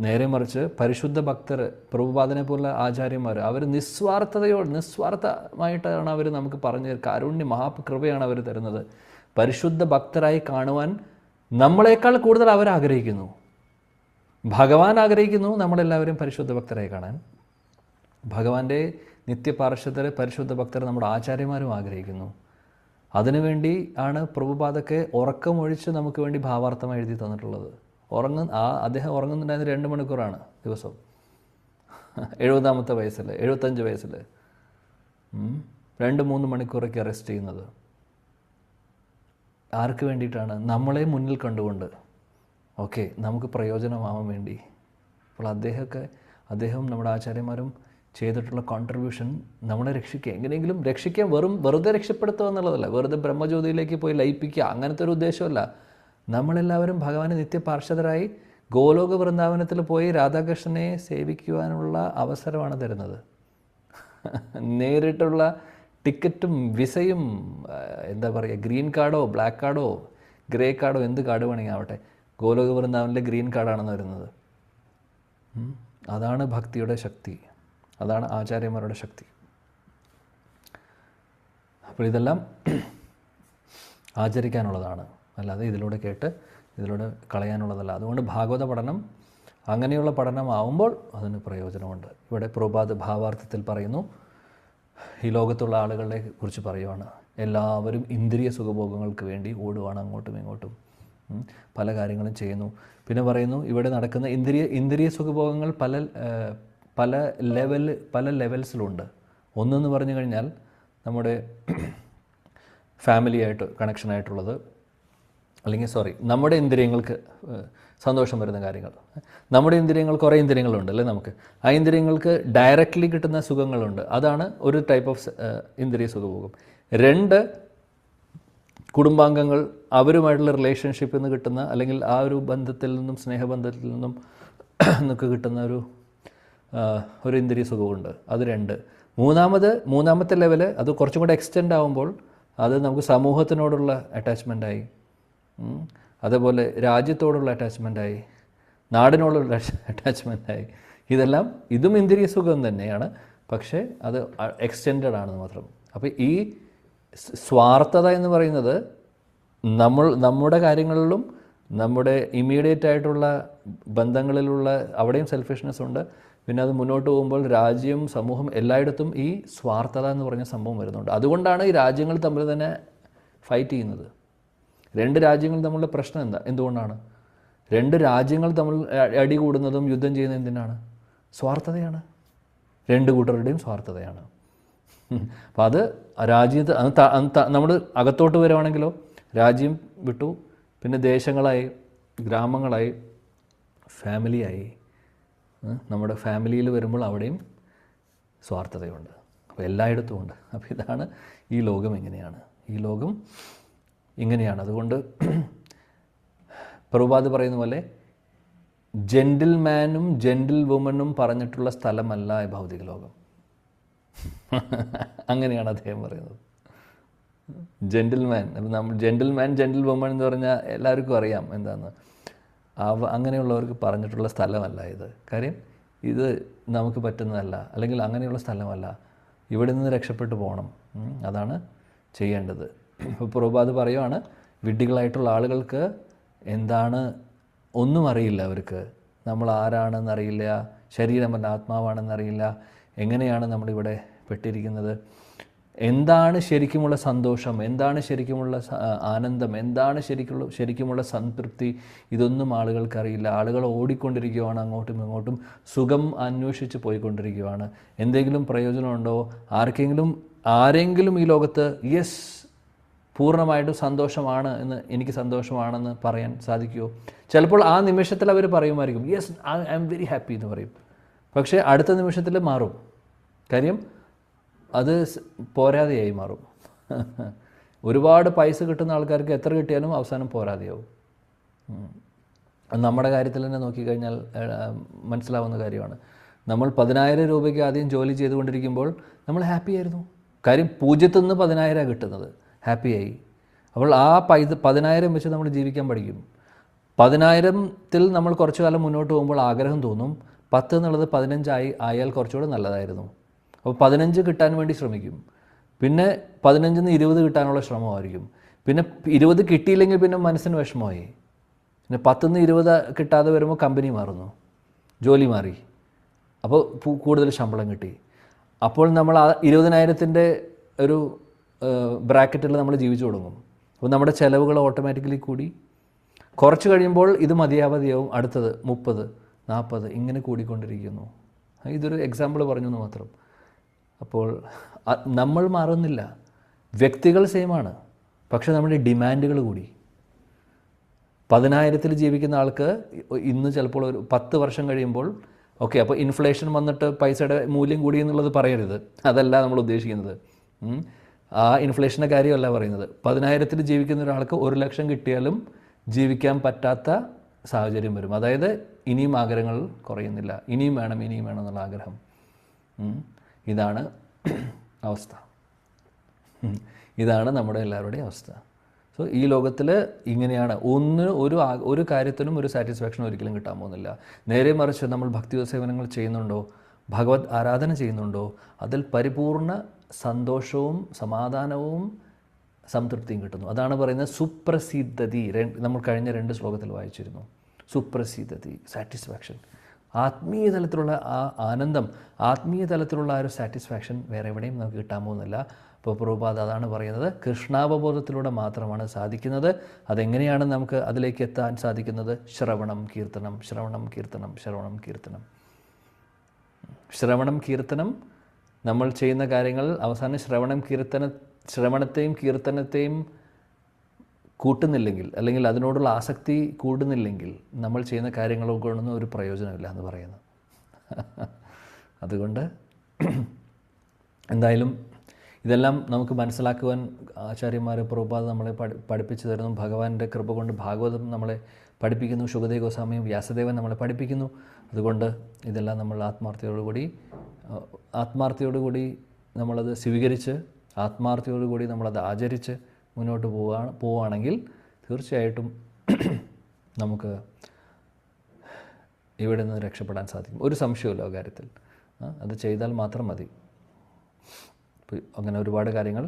നേരെ മറിച്ച് പരിശുദ്ധ ഭക്തർ, പ്രഭുപാദനെ പോലുള്ള ആചാര്യന്മാർ, അവർ നിസ്വാർത്ഥമായിട്ടാണ് അവർ നമുക്ക് പറഞ്ഞു തരുന്നത്. കാരുണ്യ മഹാകൃപയാണ് അവർ തരുന്നത്. പരിശുദ്ധ ഭക്തരായി കാണുവാൻ നമ്മളെക്കാൾ കൂടുതൽ അവർ ആഗ്രഹിക്കുന്നു. ഭഗവാൻ ആഗ്രഹിക്കുന്നു നമ്മളെല്ലാവരും പരിശുദ്ധ ഭക്തരായി കാണാൻ. ഭഗവാന്റെ നിത്യപാർശ്വതർ, പരിശുദ്ധ ഭക്തർ നമ്മുടെ ആചാര്യന്മാരും ആഗ്രഹിക്കുന്നു. അതിനുവേണ്ടി ആണ് പ്രഭുപാദൊക്കെ ഉറക്കമൊഴിച്ച് നമുക്ക് വേണ്ടി ഭാവാർത്ഥം എഴുതി തന്നിട്ടുള്ളത്. അദ്ദേഹം ഉറങ്ങുന്നുണ്ടായിരുന്നത് 2 മണിക്കൂറാണ് ദിവസം. 70-ാമത്തെ വയസ്സിൽ, 75 വയസ്സിൽ 2-3 മണിക്കൂറൊക്കെ റെസ്റ്റ് ചെയ്യുന്നത്. ആർക്ക് വേണ്ടിയിട്ടാണ്? നമ്മളെ മുന്നിൽ കണ്ടുകൊണ്ട്, ഓക്കെ, നമുക്ക് പ്രയോജനമാവാൻ വേണ്ടി. അപ്പോൾ അദ്ദേഹം നമ്മുടെ ആചാര്യന്മാരും ചെയ്തിട്ടുള്ള കോൺട്രിബ്യൂഷൻ നമ്മളെ രക്ഷിക്കുക, എങ്ങനെയെങ്കിലും രക്ഷിക്കുക. വെറുതെ രക്ഷപ്പെടുത്തുക എന്നുള്ളതല്ല, വെറുതെ ബ്രഹ്മജ്യോതിയിലേക്ക് പോയി ലയിപ്പിക്കുക, അങ്ങനത്തെ ഒരു ഉദ്ദേശമല്ല. നമ്മളെല്ലാവരും ഭഗവാനെ നിത്യപാർശ്വതരായി ഗോലോക വൃന്ദാവനത്തിൽ പോയി രാധാകൃഷ്ണനെ സേവിക്കുവാനുള്ള അവസരമാണ് തരുന്നത്. നേരിട്ടുള്ള ടിക്കറ്റും വിസയും എന്താ പറയുക, ഗ്രീൻ കാർഡോ ബ്ലാക്ക് കാർഡോ ഗ്രേ കാർഡോ എന്ത് കാർഡ് വേണമെങ്കിൽ ആവട്ടെ, ഗോലോക വൃന്ദാവനിലെ ഗ്രീൻ കാർഡാണെന്ന് വരുന്നത്. അതാണ് ഭക്തിയുടെ ശക്തി, അതാണ് ആചാര്യന്മാരുടെ ശക്തി. അപ്പോൾ ഇതെല്ലാം ആചരിക്കാനുള്ളതാണ്, അല്ലാതെ ഇതിലൂടെ കേട്ട് ഇതിലൂടെ കളയാനുള്ളതല്ല. അതുകൊണ്ട് ഭാഗവത പഠനം അങ്ങനെയുള്ള പഠനമാവുമ്പോൾ അതിന് പ്രയോജനമുണ്ട്. ഇവിടെ പ്രഭുപാദ് ഭാവാർത്ഥത്തിൽ പറയുന്നു, ഈ ലോകത്തുള്ള ആളുകളെ കുറിച്ച് പറയുവാണ്. എല്ലാവരും ഇന്ദ്രിയ സുഖഭോഗങ്ങൾക്ക് വേണ്ടി ഓടുവാണ് അങ്ങോട്ടും ഇങ്ങോട്ടും, പല കാര്യങ്ങളും ചെയ്യുന്നു. പിന്നെ പറയുന്നു ഇവിടെ നടക്കുന്ന ഇന്ദ്രിയ സുഖഭോഗങ്ങൾ പല ലെവൽസിലുണ്ട്. ഒന്നെന്ന് പറഞ്ഞു കഴിഞ്ഞാൽ നമ്മുടെ ഫാമിലിയായിട്ട് കണക്ഷനായിട്ടുള്ളത്, അല്ലെങ്കിൽ നമ്മുടെ ഇന്ദ്രിയങ്ങൾക്ക് സന്തോഷം വരുന്ന കാര്യങ്ങൾ. നമ്മുടെ ഇന്ദ്രിയങ്ങൾ കുറേ ഇന്ദ്രിയങ്ങളുണ്ട് അല്ലേ നമുക്ക്. ആ ഇന്ദ്രിയങ്ങൾക്ക് ഡയറക്റ്റ്ലി കിട്ടുന്ന സുഖങ്ങളുണ്ട്. അതാണ് ഒരു ടൈപ്പ് ഓഫ് ഇന്ദ്രിയ സുഖഭോഗം. 2 കുടുംബാംഗങ്ങൾ, അവരുമായിട്ടുള്ള റിലേഷൻഷിപ്പിൽ നിന്ന് കിട്ടുന്ന, അല്ലെങ്കിൽ ആ ഒരു ബന്ധത്തിൽ നിന്നും സ്നേഹബന്ധത്തിൽ നിന്നും നമുക്ക് കിട്ടുന്ന ഒരു ഇന്ദ്രിയ സുഖമുണ്ട്. അത് 2. മൂന്നാമത്തെ ലെവല്, അത് കുറച്ചും കൂടെ എക്സ്റ്റെൻഡ് ആകുമ്പോൾ അത് നമുക്ക് സമൂഹത്തിനോടുള്ള അറ്റാച്ച്മെൻറ്റായി, അതേപോലെ രാജ്യത്തോടുള്ള അറ്റാച്ച്മെൻറ്റായി, നാടിനോടുള്ള അറ്റാച്ച്മെൻറ്റായി. ഇതും ഇന്ദ്രിയ സുഖം തന്നെയാണ്, പക്ഷേ അത് എക്സ്റ്റെൻഡഡ് ആണെന്ന് മാത്രം. അപ്പോൾ ഈ സ്വാർത്ഥത എന്ന് പറയുന്നത് നമ്മുടെ കാര്യങ്ങളിലും നമ്മുടെ ഇമ്മീഡിയറ്റ് ആയിട്ടുള്ള ബന്ധങ്ങളിലുള്ള അവിടെയും സെൽഫിഷ്നെസ് ഉണ്ട്. പിന്നെ അത് മുന്നോട്ട് പോകുമ്പോൾ രാജ്യം, സമൂഹം, എല്ലായിടത്തും ഈ സ്വാർത്ഥത എന്ന് പറഞ്ഞ സംഭവം വരുന്നുണ്ട്. അതുകൊണ്ടാണ് ഈ രാജ്യങ്ങൾ തമ്മിൽ തന്നെ ഫൈറ്റ് ചെയ്യുന്നത്. 2 രാജ്യങ്ങൾ തമ്മിലുള്ള പ്രശ്നം എന്തുകൊണ്ടാണ്? 2 രാജ്യങ്ങൾ തമ്മിൽ അടി കൂടുന്നതും യുദ്ധം ചെയ്യുന്നതും എന്തിനാണ്? സ്വാർത്ഥതയാണ്. 2 കൂട്ടരുടെയും സ്വാർത്ഥതയാണ്. അപ്പം അത് രാജ്യത്ത് നമ്മൾ അകത്തോട്ട് വരുവാണെങ്കിലോ രാജ്യം വിട്ടു, പിന്നെ ദേശങ്ങളായി, ഗ്രാമങ്ങളായി, ഫാമിലിയായി. നമ്മുടെ ഫാമിലിയിൽ വരുമ്പോൾ അവിടെയും സ്വാർത്ഥതയുണ്ട്. അപ്പോൾ എല്ലായിടത്തും ഉണ്ട്. അപ്പോൾ ഇതാണ് ഈ ലോകം. എങ്ങനെയാണ് ഈ ലോകം? ഇങ്ങനെയാണ്. അതുകൊണ്ട് പ്രഭുപാദ് പറയുന്ന പോലെ ജെന്റിൽമാനും ജെന്റിൽ വുമനും പറഞ്ഞിട്ടുള്ള സ്ഥലമല്ല ഈ ഭൗതിക ലോകം. അങ്ങനെയാണ് അദ്ദേഹം പറയുന്നത്. ജെൻറ്റിൽമാൻ. അപ്പം നമ്മൾ ജെൻറ്റിൽമാൻ ജെൻറ്റിൽ വുമൺ എന്ന് പറഞ്ഞാൽ എല്ലാവർക്കും അറിയാം എന്താണെന്ന്. അങ്ങനെയുള്ളവർക്ക് പറഞ്ഞിട്ടുള്ള സ്ഥലമല്ല ഇത്. കാര്യം ഇത് നമുക്ക് പറ്റുന്നതല്ല, അല്ലെങ്കിൽ അങ്ങനെയുള്ള സ്ഥലമല്ല. ഇവിടെ നിന്ന് രക്ഷപ്പെട്ടു പോകണം. അതാണ് ചെയ്യേണ്ടത്. ഇപ്പോൾ പ്രഭുപാദ് പറയുവാണ്, വിഡ്ഢികളായിട്ടുള്ള ആളുകൾക്ക് എന്താണ് ഒന്നും അറിയില്ല. അവർക്ക് നമ്മൾ ആരാണെന്നറിയില്ല, ശരീരമല്ല ആത്മാവാണെന്നറിയില്ല, എങ്ങനെയാണ് നമ്മളിവിടെ പെട്ടിരിക്കുന്നത്, എന്താണ് ശരിക്കുമുള്ള സന്തോഷം, എന്താണ് ശരിക്കുമുള്ള ആനന്ദം, എന്താണ് ശരിക്കുമുള്ള സംതൃപ്തി, ഇതൊന്നും ആളുകൾക്കറിയില്ല. ആളുകൾ ഓടിക്കൊണ്ടിരിക്കുകയാണ്, അങ്ങോട്ടും ഇങ്ങോട്ടും സുഖം അന്വേഷിച്ച് പോയിക്കൊണ്ടിരിക്കുകയാണ്. എന്തെങ്കിലും പ്രയോജനമുണ്ടോ? ആരെങ്കിലും ഈ ലോകത്ത് യെസ് പൂർണ്ണമായിട്ടും സന്തോഷമാണ് എന്ന്, എനിക്ക് സന്തോഷമാണെന്ന് പറയാൻ സാധിക്കുമോ? ചിലപ്പോൾ ആ നിമിഷത്തിൽ അവർ പറയുമായിരിക്കും yes I am very happy എന്ന് പറയും. പക്ഷേ അടുത്ത നിമിഷത്തിൽ മാറും. കാര്യം അത് പോരാതെയായി മാറും. ഒരുപാട് പൈസ കിട്ടുന്ന ആൾക്കാർക്ക് എത്ര കിട്ടിയാലും അവസാനം പോരാതെയാവും. നമ്മുടെ കാര്യത്തിൽ തന്നെ നോക്കിക്കഴിഞ്ഞാൽ മനസ്സിലാവുന്ന കാര്യമാണ്. നമ്മൾ 10,000 രൂപയ്ക്ക് ആദ്യം ജോലി ചെയ്തുകൊണ്ടിരിക്കുമ്പോൾ നമ്മൾ ഹാപ്പി ആയിരുന്നു. കാര്യം 0 നിന്ന് 10,000 ഹാപ്പിയായി. അപ്പോൾ ആ 10,000 വെച്ച് നമ്മൾ ജീവിക്കാൻ പഠിക്കും. 10,000-ത്തിൽ നമ്മൾ കുറച്ചു കാലം മുന്നോട്ട് പോകുമ്പോൾ ആഗ്രഹം തോന്നും 10 എന്നുള്ളത് 15 ആയാൽ കുറച്ചുകൂടെ നല്ലതായിരുന്നു. അപ്പോൾ 15 കിട്ടാൻ വേണ്ടി ശ്രമിക്കും. പിന്നെ 15 നിന്ന് 20 കിട്ടാനുള്ള ശ്രമമായിരിക്കും. പിന്നെ 20 കിട്ടിയില്ലെങ്കിൽ പിന്നെ മനസ്സിന് വിഷമമായി. പിന്നെ 10 നിന്ന് 20 കിട്ടാതെ വരുമ്പോൾ കമ്പനി മാറുന്നു, ജോലി മാറി, അപ്പോൾ കൂടുതൽ ശമ്പളം കിട്ടി. അപ്പോൾ നമ്മൾ ആ 20,000-ൻ്റെ ഒരു ബ്രാക്കറ്റിൽ നമ്മൾ ജീവിച്ചു തുടങ്ങും. അപ്പോൾ നമ്മുടെ ചിലവുകൾ ഓട്ടോമാറ്റിക്കലി കൂടി. കുറച്ച് കഴിയുമ്പോൾ ഇത് മതിയാവതിയാവും, അടുത്തത് 30, 40 ഇങ്ങനെ കൂടിക്കൊണ്ടിരിക്കുന്നു. ഇതൊരു എക്സാമ്പിൾ പറഞ്ഞു എന്ന് മാത്രം. അപ്പോൾ നമ്മൾ മാറുന്നില്ല, വ്യക്തികൾ സെയിമാണ്, പക്ഷേ നമ്മുടെ ഡിമാൻഡുകൾ കൂടി. 10,000-ൽ ജീവിക്കുന്ന ആൾക്ക് ഇന്ന് ചിലപ്പോൾ ഒരു 10 വർഷം കഴിയുമ്പോൾ ഓക്കെ, അപ്പോൾ ഇൻഫ്ലേഷൻ വന്നിട്ട് പൈസയുടെ മൂല്യം കൂടി എന്നുള്ളത് പറയരുത്. അതല്ല നമ്മൾ ഉദ്ദേശിക്കുന്നത്. ആ ഇൻഫ്ലേഷൻ്റെ കാര്യമല്ല പറയുന്നത്. 10,000-ൽ ജീവിക്കുന്ന ഒരാൾക്ക് 1 ലക്ഷം കിട്ടിയാലും ജീവിക്കാൻ പറ്റാത്ത സാഹചര്യം വരും. അതായത് ഇനിയും ആഗ്രഹങ്ങൾ കുറയുന്നില്ല, ഇനിയും വേണം എന്നുള്ള ആഗ്രഹം. ഇതാണ് അവസ്ഥ. ഇതാണ് നമ്മുടെ എല്ലാവരുടെയും അവസ്ഥ. സോ ഈ ലോകത്തിൽ ഇങ്ങനെയാണ്. ഒരു കാര്യത്തിനും ഒരു സാറ്റിസ്ഫാക്ഷൻ ഒരിക്കലും കിട്ടാൻ പോകുന്നില്ല. നേരെ മറിച്ച് നമ്മൾ ഭക്തി സേവനങ്ങൾ ചെയ്യുന്നുണ്ടോ, ഭഗവത് ആരാധന ചെയ്യുന്നുണ്ടോ, അതിൽ പരിപൂർണ സന്തോഷവും സമാധാനവും സംതൃപ്തിയും കിട്ടുന്നു. അതാണ് പറയുന്നത് സുപ്രസിദ്ധതി. നമ്മൾ കഴിഞ്ഞ 2 ശ്ലോകത്തിൽ വായിച്ചിരുന്നു. സുപ്രസിദ്ധതി, സാറ്റിസ്ഫാക്ഷൻ. ആത്മീയ തലത്തിലുള്ള ആ ആനന്ദം, ആത്മീയ തലത്തിലുള്ള ആ ഒരു സാറ്റിസ്ഫാക്ഷൻ വേറെ എവിടെയും നമുക്ക് കിട്ടാൻ പോകുന്നില്ല. അപ്പോൾ പ്രഭുപാദ് അതാണ് പറയുന്നത്, കൃഷ്ണാവബോധത്തിലൂടെ മാത്രമാണ് സാധിക്കുന്നത്. അതെങ്ങനെയാണ് നമുക്ക് അതിലേക്ക് എത്താൻ സാധിക്കുന്നത്? ശ്രവണം കീർത്തനം, ശ്രവണം കീർത്തനം, ശ്രവണം കീർത്തനം. ശ്രവണം കീർത്തനം നമ്മൾ ചെയ്യുന്ന കാര്യങ്ങൾ അവസാനം ശ്രവണത്തെയും കീർത്തനത്തെയും കൂട്ടുന്നില്ലെങ്കിൽ, അല്ലെങ്കിൽ അതിനോടുള്ള ആസക്തി കൂടുന്നില്ലെങ്കിൽ നമ്മൾ ചെയ്യുന്ന കാര്യങ്ങളൊക്കൊന്നും ഒരു പ്രയോജനമില്ല എന്ന് പറയുന്നു. അതുകൊണ്ട് എന്തായാലും ഇതെല്ലാം നമുക്ക് മനസ്സിലാക്കുവാൻ ആചാര്യന്മാർ പ്രഭുപാദ് നമ്മളെ പഠിപ്പിച്ചു തരുന്നു. ഭഗവാന്റെ കൃപ കൊണ്ട് ഭാഗവതം നമ്മളെ പഠിപ്പിക്കുന്നു. ശുകദേവ് ഗോസ്വാമിയും വ്യാസദേവൻ നമ്മളെ പഠിപ്പിക്കുന്നു. അതുകൊണ്ട് ഇതെല്ലാം നമ്മൾ ആത്മാർത്ഥതയോടുകൂടി നമ്മളത് സ്വീകരിച്ച്, ആത്മാർത്ഥതയോടുകൂടി നമ്മളത് ആചരിച്ച് മുന്നോട്ട് പോവുകയാണെങ്കിൽ തീർച്ചയായിട്ടും നമുക്ക് ഇവിടെ നിന്ന് രക്ഷപ്പെടാൻ സാധിക്കും. ഒരു സംശയമില്ല ആ കാര്യത്തിൽ. അത് ചെയ്താൽ മാത്രം മതി. അങ്ങനെ ഒരുപാട് കാര്യങ്ങൾ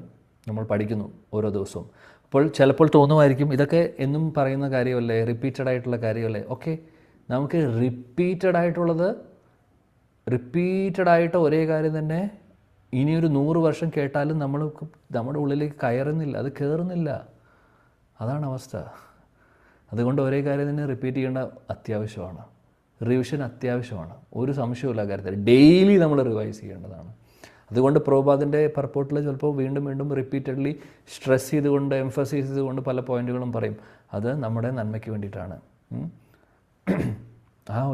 നമ്മൾ പഠിക്കുന്നു ഓരോ ദിവസവും. അപ്പോൾ ചിലപ്പോൾ തോന്നുമായിരിക്കും ഇതൊക്കെ എന്നും പറയുന്ന കാര്യമല്ലേ, റിപ്പീറ്റഡ് ആയിട്ടുള്ള കാര്യമല്ലേ. ഓക്കെ, നമുക്ക് റിപ്പീറ്റഡായിട്ട് ഒരേ കാര്യം തന്നെ ഇനിയൊരു 100 വർഷം കേട്ടാലും നമ്മുടെ ഉള്ളിലേക്ക് കയറുന്നില്ല, അത് കയറുന്നില്ല. അതാണ് അവസ്ഥ. അതുകൊണ്ട് ഒരേ കാര്യം തന്നെ റിപ്പീറ്റ് ചെയ്യേണ്ട അത്യാവശ്യമാണ്. റിവിഷൻ അത്യാവശ്യമാണ്, ഒരു സംശയമില്ല കാര്യത്തിൽ. ഡെയിലി നമ്മൾ റിവൈസ് ചെയ്യേണ്ടതാണ്. അതുകൊണ്ട് പ്രഭുപാദിൻ്റെ പർപ്പോട്ടിൽ ചിലപ്പോൾ വീണ്ടും റിപ്പീറ്റഡ്ലി സ്ട്രെസ് ചെയ്തുകൊണ്ട്, എംഫസൈസ് ചെയ്തുകൊണ്ട് പല പോയിന്റുകളും പറയും. അത് നമ്മുടെ നന്മയ്ക്ക് വേണ്ടിയിട്ടാണ്.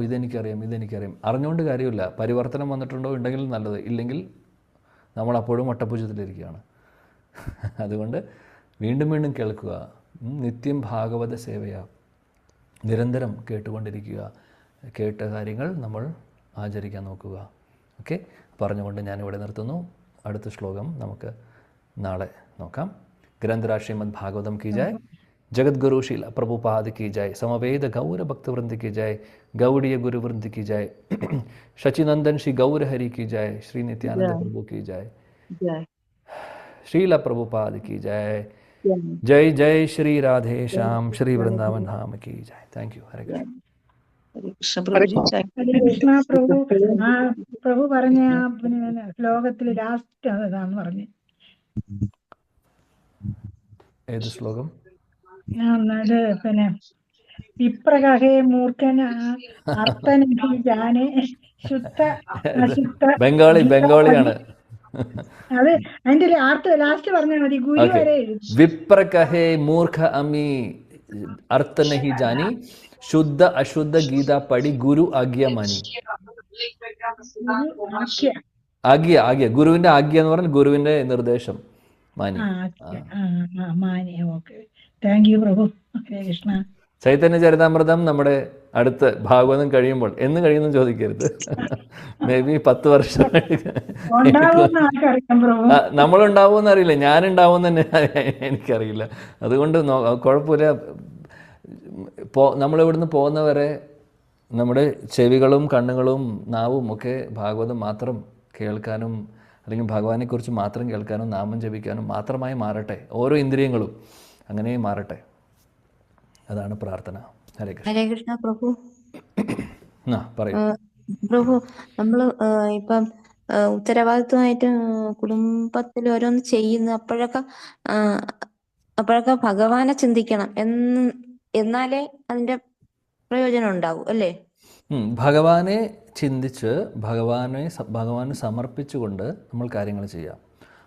ഇതെനിക്കറിയാം. അറിഞ്ഞുകൊണ്ട് കാര്യമില്ല. പരിവർത്തനം വന്നിട്ടുണ്ടോ, ഉണ്ടെങ്കിൽ നല്ലത്, ഇല്ലെങ്കിൽ നമ്മളപ്പോഴും വട്ടപൂജ്യത്തിലിരിക്കുകയാണ്. അതുകൊണ്ട് വീണ്ടും കേൾക്കുക. നിത്യം ഭാഗവത സേവയ, നിരന്തരം കേട്ടുകൊണ്ടിരിക്കുക. കേട്ട കാര്യങ്ങൾ നമ്മൾ ആചരിക്കാൻ നോക്കുക. ഓക്കെ, പറഞ്ഞുകൊണ്ട് ഞാനിവിടെ നിർത്തുന്നു. അടുത്ത ശ്ലോകം നമുക്ക് നാളെ നോക്കാം. ग्रंथराज श्रीमद् भागवतम की जय, जगत गुरु शीला प्रभुपाद की जय, समवेद गौर भक्त वृंद की जय, गौड़ीय गुरु वृंद की जय, शचिनंदन श्री गौर हरि की जय, श्री नित्यानंद प्रभु की जय, जय शीला प्रभुपाद की जय, जय जय जय श्री राधे श्याम, श्री वृंदावन धाम की जय. Thank you. हरे कृष्ण. ഹരേ കൃഷ്ണ പ്രഭുജി. ഹരേ കൃഷ്ണ പ്രഭു. ആ പ്രഭു പറഞ്ഞ ആ പിന്നെ ശ്ലോകത്തിൽ ലാസ്റ്റ് അതാന്ന് പറഞ്ഞു. ഏത് ശ്ലോകം? അത് പിന്നെ വിപ്രകഹേ മൂർഖന അർത്ഥനിധി ജാനെ ശുദ്ധ അശുദ്ധ ബംഗാളിയാണ്. അത് അതിന്റെ ലാസ്റ്റ് പറഞ്ഞാൽ മതി. ഗുരു വരെ എഴുതി. विप्र कहे मूर्ख अमी अर्थ नहीं जानी, शुद्ध अशुद्ध गीता पढ़ी गुरु आज्ञा मानी. ആഗ്യ ഗുരുവിന്റെ ആഗ്യ എന്ന് പറഞ്ഞാൽ ഗുരുവിന്റെ നിർദ്ദേശം മാനി. മാനി. ഓക്കെ, താങ്ക് യു പ്രഭു. ഹരേ കൃഷ്ണ. ചൈതന്യ ചരിതാമൃതം നമ്മുടെ അടുത്ത് ഭാഗവതം കഴിയുമ്പോൾ എന്ന് കഴിയുന്നു ചോദിക്കരുത്. മേ ബി 10 വർഷം നമ്മളുണ്ടാവുമെന്ന് അറിയില്ല, ഞാനുണ്ടാവുമെന്ന് തന്നെ എനിക്കറിയില്ല. അതുകൊണ്ട് കുഴപ്പമില്ല. നമ്മളിവിടുന്ന് പോകുന്നവരെ നമ്മുടെ ചെവികളും കണ്ണുകളും നാവും ഒക്കെ ഭാഗവതം മാത്രം കേൾക്കാനും അല്ലെങ്കിൽ ഭഗവാനെക്കുറിച്ച് മാത്രം കേൾക്കാനും നാമം ജപിക്കാനും മാത്രമായി മാറട്ടെ. ഓരോ ഇന്ദ്രിയങ്ങളും അങ്ങനെ മാറട്ടെ. അതാണ് പ്രാർത്ഥന. ഹരേ കൃഷ്ണ. ഹരേ കൃഷ്ണ പ്രഭു. പറയൂ പ്രഭു, നമ്മള് ഇപ്പം ഉത്തരവാദിത്വമായിട്ട് കുടുംബത്തിൽ ഓരോന്ന് ചെയ്യുന്നു. അപ്പോഴൊക്കെ ഭഗവാനെ ചിന്തിക്കണം. എന്നാലേ അതിന്റെ പ്രയോജനം ഉണ്ടാവും അല്ലേ? ഭഗവാനെ ചിന്തിച്ച് ഭഗവാന് സമർപ്പിച്ചുകൊണ്ട് നമ്മൾ കാര്യങ്ങൾ ചെയ്യാം.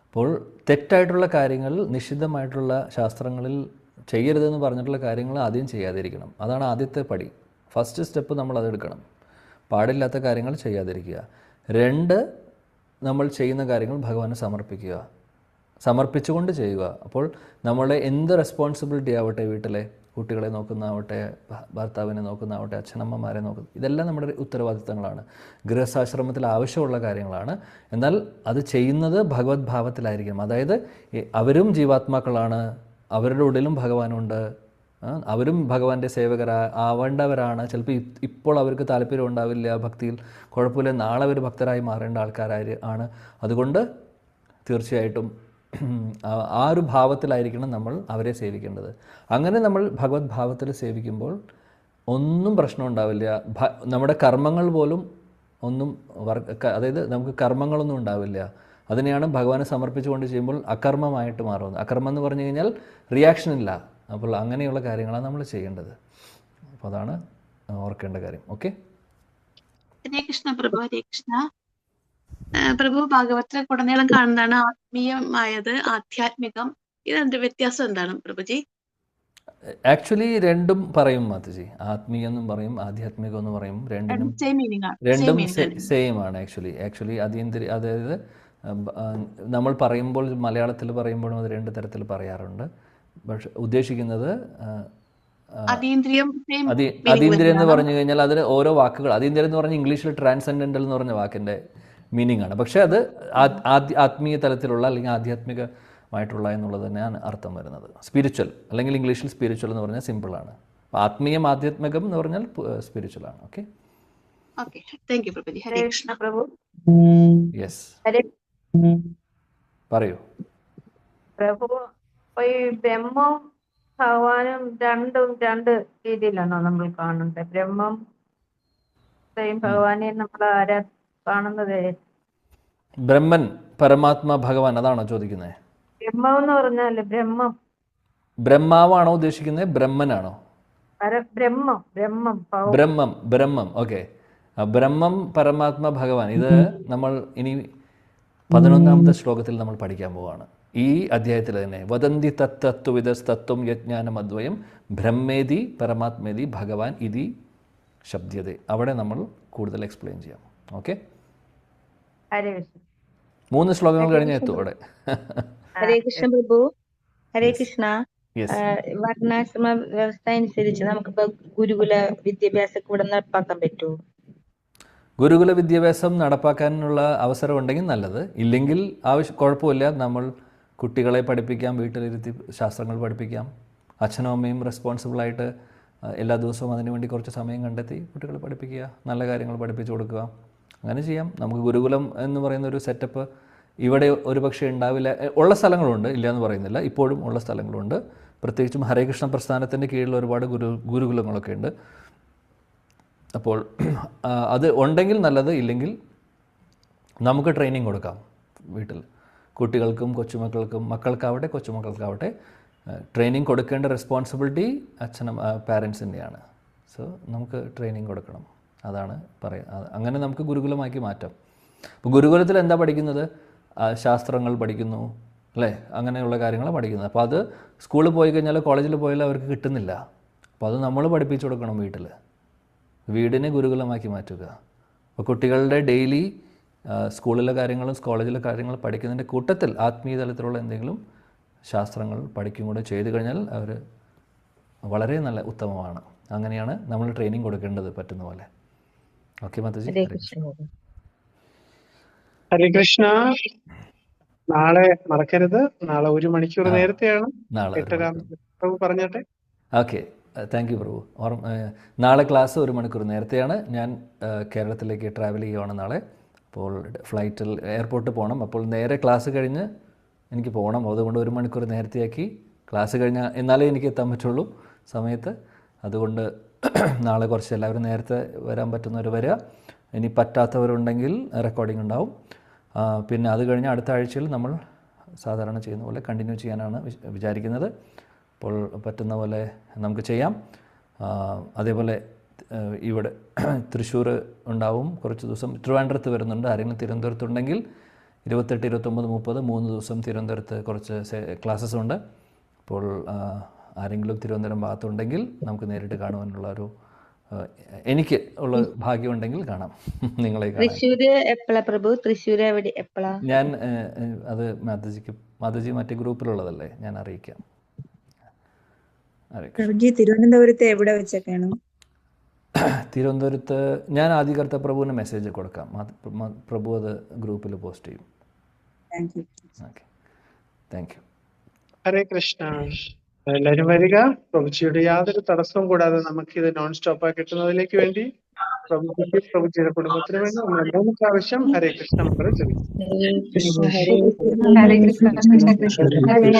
അപ്പോൾ തെറ്റായിട്ടുള്ള കാര്യങ്ങൾ, നിഷിദ്ധമായിട്ടുള്ള ശാസ്ത്രങ്ങളിൽ ചെയ്യരുതെന്ന് പറഞ്ഞിട്ടുള്ള കാര്യങ്ങൾ ആദ്യം ചെയ്യാതിരിക്കണം. അതാണ് ആദ്യത്തെ പടി. ഫസ്റ്റ് സ്റ്റെപ്പ് നമ്മൾ അതെടുക്കണം. പാടില്ലാത്ത കാര്യങ്ങൾ ചെയ്യാതിരിക്കുക. 2, നമ്മൾ ചെയ്യുന്ന കാര്യങ്ങൾ ഭഗവാനെ സമർപ്പിച്ചുകൊണ്ട് ചെയ്യുക. അപ്പോൾ നമ്മളുടെ എന്ത് റെസ്പോൺസിബിലിറ്റി ആവട്ടെ, വീട്ടിലെ കുട്ടികളെ നോക്കുന്നതാവട്ടെ, ഭർത്താവിനെ നോക്കുന്നതാവട്ടെ, അച്ഛനമ്മമാരെ നോക്കുന്ന, ഇതെല്ലാം നമ്മുടെ ഉത്തരവാദിത്തങ്ങളാണ്. ഗൃഹസ്ഥാശ്രമത്തിൽ ആവശ്യമുള്ള കാര്യങ്ങളാണ്. എന്നാൽ അത് ചെയ്യുന്നത് ഭഗവത് ഭാവത്തിലായിരിക്കണം. അതായത് അവരും ജീവാത്മാക്കളാണ്, അവരുടെ ഉള്ളിലും ഭഗവാനുണ്ട്, അവരും ഭഗവാന്റെ ആവേണ്ടവരാണ്. ചിലപ്പോൾ ഇപ്പോൾ അവർക്ക് താല്പര്യം ഉണ്ടാവില്ല ഭക്തിയിൽ, കുഴപ്പമില്ല, നാളെ അവർ ഭക്തരായി മാറേണ്ട ആൾക്കാരാണ്. അതുകൊണ്ട് തീർച്ചയായിട്ടും ആ ഒരു ഭാവത്തിലായിരിക്കണം നമ്മൾ അവരെ സേവിക്കേണ്ടത്. അങ്ങനെ നമ്മൾ ഭഗവത് ഭാവത്തിൽ സേവിക്കുമ്പോൾ ഒന്നും പ്രശ്നം ഉണ്ടാവില്ല. നമ്മുടെ കർമ്മങ്ങൾ പോലും ഒന്നും അതായത് നമുക്ക് കർമ്മങ്ങളൊന്നും ഉണ്ടാവില്ല. അതിനെയാണ് ഭഗവാനെ സമർപ്പിച്ചുകൊണ്ട് ചെയ്യുമ്പോൾ അകർമ്മമായിട്ട് മാറുന്നത്. അകർമ്മം എന്ന് പറഞ്ഞു കഴിഞ്ഞാൽ റിയാക്ഷൻ ഇല്ല. അപ്പോൾ അങ്ങനെയുള്ള കാര്യങ്ങളാണ് നമ്മൾ ചെയ്യേണ്ടത്. അപ്പോൾ അതാണ് ഓർക്കേണ്ട കാര്യം. ഓക്കെ. ഹരേ കൃഷ്ണ പ്രഭു. ഹരേ കൃഷ്ണ പ്രഭു. ഭാഗവതത്തിൽ ഉടനീളം കാണുന്നതാണ് ആത്മീയമായത്, ആധ്യാത്മികം. ഇതിന്റെ വ്യത്യാസം എന്താണ് പ്രഭുജി? ആക്ച്വലി രണ്ടും പറയും മാതാജി. ആത്മീയം എന്നും പറയും, ആധ്യാത്മികം എന്ന് പറയും. രണ്ടും സെയിം ആണ്. ആക്ച്വലി അതായത് നമ്മൾ പറയുമ്പോൾ, മലയാളത്തിൽ പറയുമ്പോഴും അത് 2 തരത്തിൽ പറയാറുണ്ട്. പക്ഷെ ഉദ്ദേശിക്കുന്നത് അതീന്ദ്രിയം എന്ന് പറഞ്ഞു കഴിഞ്ഞാൽ അതിന് ഓരോ വാക്കുകൾ, അതീന്ദ്രിയം എന്ന് പറഞ്ഞാൽ ഇംഗ്ലീഷിൽ ട്രാൻസെൻഡന്റൽ എന്ന് പറഞ്ഞ വാക്കിൻ്റെ മീനിങ് ആണ്. പക്ഷേ അത് ആത്മീയ തലത്തിലുള്ള അല്ലെങ്കിൽ ആധ്യാത്മികമായിട്ടുള്ള എന്നുള്ളത് തന്നെയാണ് അർത്ഥം വരുന്നത്. സ്പിരിച്വൽ അല്ലെങ്കിൽ ഇംഗ്ലീഷിൽ സ്പിരിച്വൽ എന്ന് പറഞ്ഞാൽ സിമ്പിളാണ്. ആത്മീയം, ആധ്യാത്മികം എന്ന് പറഞ്ഞാൽ സ്പിരിച്വൽ ആണ്. Okay. Thank U പ്രഭുജി. Hare Krishna പ്രഭു. യെസ്, പറയൂ പ്രഭു. ഈ ബ്രഹ്മവും ഭഗവാനും രണ്ട് രീതിയിലാണോ നമ്മൾ കാണുന്നത്? ബ്രഹ്മം ഭഗവാനെ നമ്മൾ ആരാ കാണുന്നത്? ബ്രഹ്മൻ, പരമാത്മാ, ഭഗവാൻ, അതാണോ ചോദിക്കുന്നത്? ബ്രഹ്മം എന്ന് പറഞ്ഞാല് ബ്രഹ്മാവാണോ ഉദ്ദേശിക്കുന്നത്? ബ്രഹ്മനാണോ? ബ്രഹ്മം. ഓക്കെ. ബ്രഹ്മം, പരമാത്മാ, ഭഗവാൻ. ഇത് നമ്മൾ ഇനി 11ാമത്തെ ശ്ലോകത്തിൽ നമ്മൾ പഠിക്കാൻ പോവുകയാണ്. ഈ അധ്യായത്തിൽ തന്നെ വദന്തി തത്വവിദസ്തത്വം യജ്ഞാനം അദ്വയം ബ്രഹ്മേതി പരമാത്മേതി ഭഗവാൻ ഇതി ശബ്ദത്തെ. അവിടെ നമ്മൾ കൂടുതൽ എക്സ്പ്ലെയിൻ ചെയ്യാം. ഓക്കെ. 3 ശ്ലോകങ്ങൾ കഴിഞ്ഞ് എത്തും അവിടെ. ഹരേ കൃഷ്ണ പ്രഭു. ഹരേ കൃഷ്ണ. വർണ്ണാശ്രമ വ്യവസ്ഥ അനുസരിച്ച് നമുക്കിപ്പോ ഗുരുകുല വിദ്യാഭ്യാസം ഇവിടെ നടപ്പാക്കാൻ പറ്റുമോ? ഗുരുകുല വിദ്യാഭ്യാസം നടപ്പാക്കാനുള്ള അവസരം ഉണ്ടെങ്കിൽ നല്ലത്. ഇല്ലെങ്കിൽ കുഴപ്പമില്ല. നമ്മൾ കുട്ടികളെ പഠിപ്പിക്കാം, വീട്ടിലിരുത്തി ശാസ്ത്രങ്ങൾ പഠിപ്പിക്കാം. അച്ഛനും അമ്മയും റെസ്പോൺസിബിളായിട്ട് എല്ലാ ദിവസവും അതിനുവേണ്ടി കുറച്ച് സമയം കണ്ടെത്തി കുട്ടികളെ പഠിപ്പിക്കുക, നല്ല കാര്യങ്ങൾ പഠിപ്പിച്ചു കൊടുക്കുക. അങ്ങനെ ചെയ്യാം. നമുക്ക് ഗുരുകുലം എന്ന് പറയുന്ന ഒരു സെറ്റപ്പ് ഇവിടെ ഒരുപക്ഷെ ഉണ്ടാവില്ല. ഉള്ള സ്ഥലങ്ങളുണ്ട്, ഇല്ല എന്ന് പറയുന്നില്ല, ഇപ്പോഴും ഉള്ള സ്ഥലങ്ങളുണ്ട്. പ്രത്യേകിച്ചും ഹരേകൃഷ്ണ പ്രസ്ഥാനത്തിൻ്റെ കീഴിൽ ഒരുപാട് ഗുരുകുലങ്ങളൊക്കെ ഉണ്ട്. അപ്പോൾ അത് ഉണ്ടെങ്കിൽ നല്ലത്, ഇല്ലെങ്കിൽ നമുക്ക് ട്രെയിനിങ് കൊടുക്കാം വീട്ടിൽ. കുട്ടികൾക്കും കൊച്ചുമക്കൾക്കും, മക്കൾക്കാവട്ടെ കൊച്ചുമക്കൾക്കാവട്ടെ ട്രെയിനിങ് കൊടുക്കേണ്ട റെസ്പോൺസിബിലിറ്റി പാരൻസിൻ്റെയാണ്. സോ നമുക്ക് ട്രെയിനിങ് കൊടുക്കണം, അതാണ് അങ്ങനെ നമുക്ക് ഗുരുകുലമാക്കി മാറ്റാം. അപ്പോൾ ഗുരുകുലത്തിൽ എന്താ പഠിക്കുന്നത്? ശാസ്ത്രങ്ങൾ പഠിക്കുന്നു അല്ലേ, അങ്ങനെയുള്ള കാര്യങ്ങളാണ് പഠിക്കുന്നത്. അപ്പോൾ അത് സ്കൂളിൽ പോയി കഴിഞ്ഞാൽ കോളേജിൽ പോയാൽ അവർക്ക് കിട്ടുന്നില്ല. അപ്പോൾ അത് നമ്മൾ പഠിപ്പിച്ചു കൊടുക്കണം വീട്ടിൽ. വീടിനെ ഗുരുകുലമാക്കി മാറ്റുക. അപ്പോൾ കുട്ടികളുടെ ഡെയിലി സ്കൂളിലെ കാര്യങ്ങളും കോളേജിലെ കാര്യങ്ങളും പഠിക്കുന്നതിൻ്റെ കൂട്ടത്തിൽ ആത്മീയ തലത്തിലുള്ള എന്തെങ്കിലും ശാസ്ത്രങ്ങൾ പഠിക്കും കൂടെ ചെയ്തു കഴിഞ്ഞാൽ അവർ വളരെ നല്ല ഉത്തമമാണ്. അങ്ങനെയാണ് നമ്മൾ ട്രെയിനിങ് കൊടുക്കേണ്ടത് പറ്റുന്ന പോലെ. ഓക്കെ മാതാജി. ഹരേ കൃഷ്ണ. നാളെ മറക്കരുത്, നാളെ 1 മണിക്കൂർ നേരത്തെയാണ്. പ്രഭു പറഞ്ഞോട്ടെ. ഓക്കെ, താങ്ക് യു പ്രഭു. നാളെ ക്ലാസ് 1 മണിക്കൂർ നേരത്തെയാണ്. ഞാൻ കേരളത്തിലേക്ക് ട്രാവൽ ചെയ്യുവാണ് നാളെ. അപ്പോൾ ഫ്ലൈറ്റിൽ എയർപോർട്ടിൽ പോകണം. അപ്പോൾ നേരെ ക്ലാസ് കഴിഞ്ഞ് എനിക്ക് പോകണം. അതുകൊണ്ട് 1 മണിക്കൂർ നേരത്തെയാക്കി. ക്ലാസ് കഴിഞ്ഞാൽ എന്നാലേ എനിക്ക് എത്താൻ പറ്റുള്ളൂ സമയത്ത്. അതുകൊണ്ട് നാളെ കുറച്ച് എല്ലാവരും നേരത്തെ വരാൻ പറ്റുന്നവർ വരിക. ഇനി പറ്റാത്തവരുണ്ടെങ്കിൽ റെക്കോർഡിംഗ് ഉണ്ടാവും. പിന്നെ അത് കഴിഞ്ഞ് അടുത്ത ആഴ്ചയിൽ നമ്മൾ സാധാരണ ചെയ്യുന്ന പോലെ കണ്ടിന്യൂ ചെയ്യാനാണ് വിചാരിക്കുന്നത്. അപ്പോൾ പറ്റുന്ന പോലെ നമുക്ക് ചെയ്യാം. അതേപോലെ ഇവിടെ തൃശ്ശൂർ ഉണ്ടാവും കുറച്ച് ദിവസം. ട്രിവാൻഡ്രത്ത് വരുന്നുണ്ട്. ആരെങ്കിലും തിരുവനന്തപുരത്തുണ്ടെങ്കിൽ 28, 29, 30 3 ദിവസം തിരുവനന്തപുരത്ത് കുറച്ച് ക്ലാസ്സസ് ഉണ്ട്. അപ്പോൾ ആരെങ്കിലും തിരുവനന്തപുരം ഭാഗത്തുണ്ടെങ്കിൽ നമുക്ക് നേരിട്ട് കാണുവാനുള്ള ഒരു എനിക്ക് ഉള്ള ഭാഗ്യമുണ്ടെങ്കിൽ കാണാം. നിങ്ങളെ തൃശ്ശൂര് എപ്പോഴാ പ്രഭു? തൃശ്ശൂര് എവിടെ എപ്പോഴാ? ഞാൻ മാതാജി മറ്റേ ഗ്രൂപ്പിലുള്ളതല്ലേ, ഞാൻ അറിയിക്കാം. തിരുവനന്തപുരത്ത് എവിടെ വെച്ചൊക്കെയാണ്? തിരുവനന്തപുരത്ത് ഞാൻ ആദികർത്ത പ്രഭുവിന് മെസ്സേജ് കൊടുക്കാം. പ്രഭു അത് ഗ്രൂപ്പിൽ പോസ്റ്റ് ചെയ്യും. Okay, thank you. Hare Krishna. എല്ലാവരും വരിക. പ്രഭുജിയുടെ യാതൊരു തടസ്സവും കൂടാതെ നമുക്കിത് നോൺ സ്റ്റോപ്പായി കിട്ടുന്നതിലേക്ക് വേണ്ടി പ്രഭുജിയുടെ കുടുംബത്തിന് വേണ്ടി നമ്മൾ 3 പ്രാവശ്യം ഹരേ കൃഷ്ണ മന്ത്രം ജപിക്കും. ഹരേ കൃഷ്ണ കൃഷ്ണ കൃഷ്ണ ഹരേ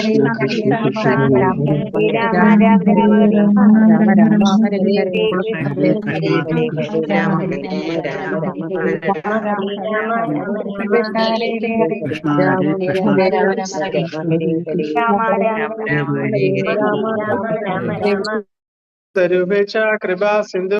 ഹരേ തരുപേക്ഷ കൃപാ സിന്ധു